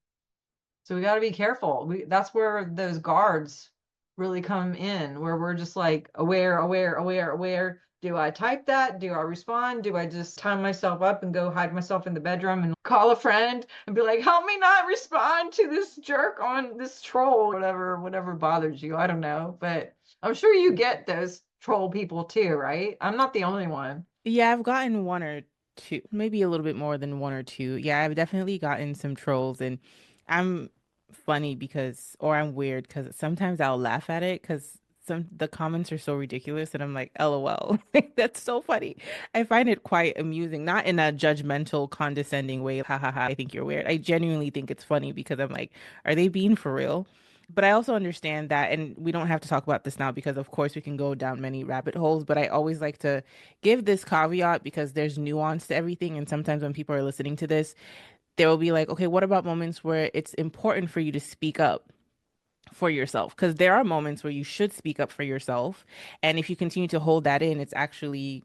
S1: so we got to be careful. That's where those guards really come in, where we're just like aware, aware, aware, aware. Do I type that? Do I respond? Do I just time myself up and go hide myself in the bedroom and call a friend and be like, help me not respond to this jerk on this troll, whatever bothers you. I don't know. But I'm sure you get those troll people too, right? I'm not the only one.
S2: Yeah, I've gotten one or two, maybe a little bit more than one or two. Yeah, I've definitely gotten some trolls, and I'm funny because, or I'm weird because sometimes I'll laugh at it because the comments are so ridiculous, and I'm like, LOL, that's so funny. I find it quite amusing, not in a judgmental, condescending way. Ha ha ha! I think you're weird. I genuinely think it's funny because I'm like, are they being for real? But I also understand that, and we don't have to talk about this now because, of course, we can go down many rabbit holes. But I always like to give this caveat because there's nuance to everything. And sometimes when people are listening to this, there will be like, okay, what about moments where it's important for you to speak up for yourself? Because there are moments where you should speak up for yourself. And if you continue to hold that in, it's actually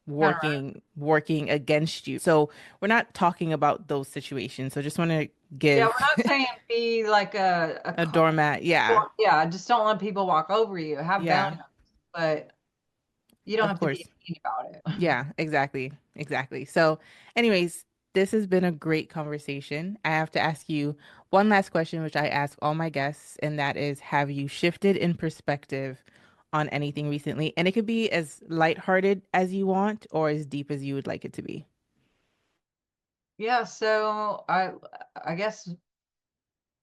S1: Kind
S2: working against you. So we're not talking about those situations. So just want to
S1: Yeah,
S2: give
S1: we're not saying be like
S2: a doormat. Yeah.
S1: yeah, just don't let people walk over you. Have
S2: Yeah.
S1: boundaries, but you don't
S2: Of
S1: have to
S2: course.
S1: be mean about it.
S2: Yeah, exactly. Exactly. So, anyways, this has been a great conversation. I have to ask you one last question, which I ask all my guests, and that is, have you shifted in perspective on anything recently? And it could be as lighthearted as you want or as deep as you would like it to be.
S1: Yeah, so I guess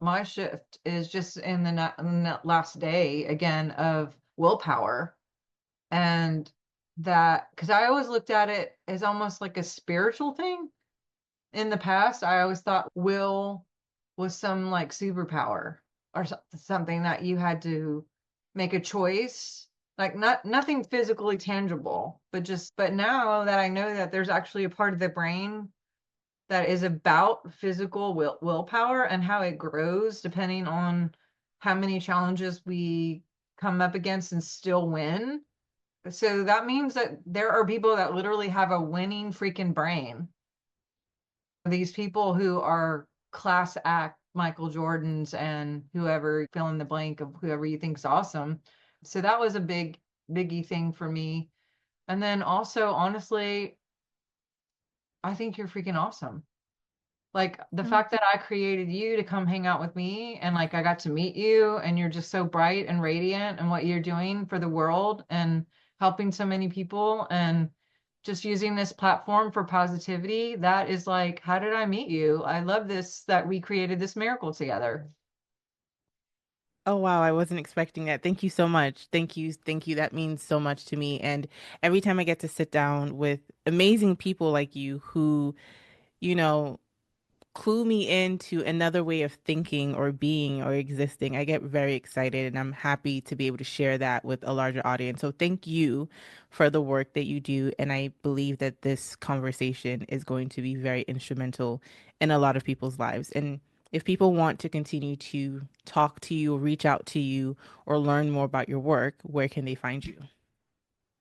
S1: my shift is just in the last day again of willpower, and that because I always looked at it as almost like a spiritual thing. In the past, I always thought will was some like superpower or something that you had to make a choice, like nothing physically tangible, but now that I know that there's actually a part of the brain that is about physical willpower and how it grows depending on how many challenges we come up against and still win. So that means that there are people that literally have a winning freaking brain. These people who are class act Michael Jordans and whoever, fill in the blank of whoever you think's awesome. So that was a biggie thing for me. And then also, honestly, I think you're freaking awesome. Like the
S2: Oh,
S1: fact that I created you to come hang out with me and like I got to meet you and you're just so bright and radiant and what you're doing for the world and helping so many people and just using this platform for positivity, that is like, how did I meet you? I love this that we created this miracle together.
S2: oh wow, I wasn't expecting that. Thank you so much. Thank you. Thank you. That means so much to me. And every time I get to sit down with amazing people like you who, you know, clue me into another way of thinking or being or existing, I get very excited and I'm happy to be able to share that with a larger audience. So thank you for the work that you do. And I believe that this conversation is going to be very instrumental in a lot of people's lives. And if people want to continue to talk to you, reach out to you, or learn more about your work, where can they find you?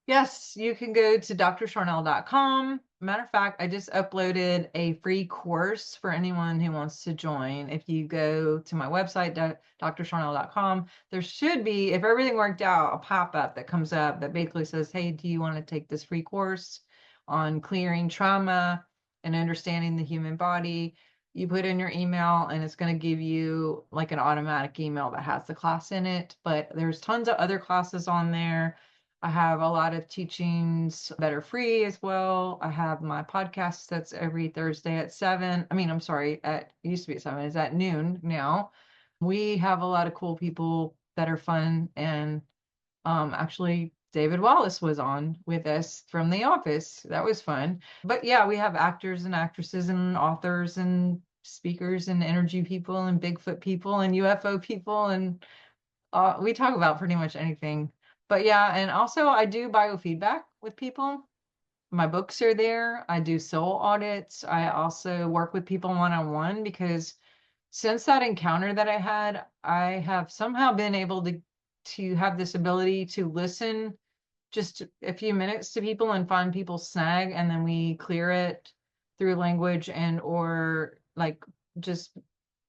S1: Yes, you can go to drsharnel.com. Matter of fact, I just uploaded a free course for anyone who wants to join. If you go to my website, drsharnel.com, there should be, if everything worked out, a pop-up that comes up that basically says, hey, do you want to take this free course on clearing trauma and understanding the human body? You put in your email and it's going to give you like an automatic email that has the class in it. But there's tons of other classes on there. I have a lot of teachings that are free as well. I have my podcast that's every Thursday at 7. I mean, I'm sorry, at it used to be at 7, it's at noon now. We have a lot of cool people that are fun and actually David Wallace was on with us from The Office. That was fun. But yeah, we have actors and actresses and authors and speakers and energy people and Bigfoot people and UFO people and we talk about pretty much anything. But yeah, and also I do biofeedback with people. My books are there. I do soul audits. I also work with people one on one because since that encounter that I had, I have somehow been able to have this ability to listen just a few minutes to people and find people's snag and then we clear it through language and or like just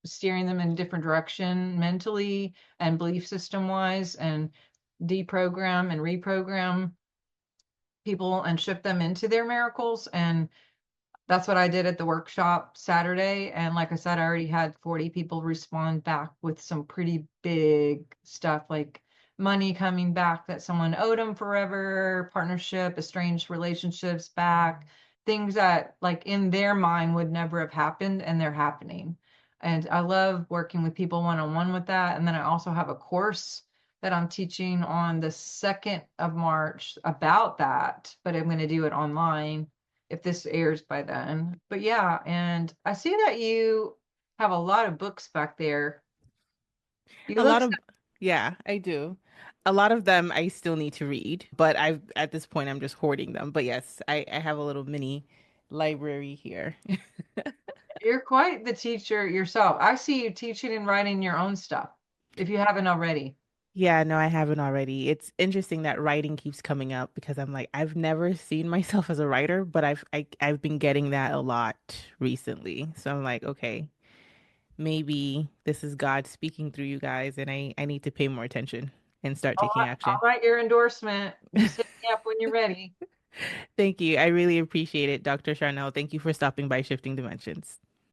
S1: steering them in a different direction mentally and belief system wise and deprogram and reprogram people and shift them into their miracles. And that's what I did at the workshop Saturday. And like I said, I already had 40 people respond back with some pretty big stuff like money coming back that someone owed them forever, partnership, estranged relationships back, things that like in their mind would never have happened and they're happening. And I love working with people one on one with that. And then I also have a course that I'm teaching on the 2nd of March about that, but I'm going to do it online if this airs by then. But yeah, and I see that you have a lot of books back there. You
S2: A
S1: look
S2: lot
S1: so,
S2: of, yeah, I do. A lot of them I still need to read, but at this point I'm just hoarding them. But yes, I have a little mini library here.
S1: you're quite the teacher yourself. I see you teaching and writing your own stuff if you haven't already.
S2: Yeah, no, I haven't already. It's interesting that writing keeps coming up because I'm like, I've never seen myself as a writer, but I've been getting that a lot recently. So I'm like, okay, maybe this is God speaking through you guys, and I need to pay more attention and start taking
S1: I'll
S2: action.
S1: write your endorsement. Just hit me up when you're ready.
S2: Thank you. I really appreciate it, Dr. Sharnael. Thank you for stopping by Shifting Dimensions.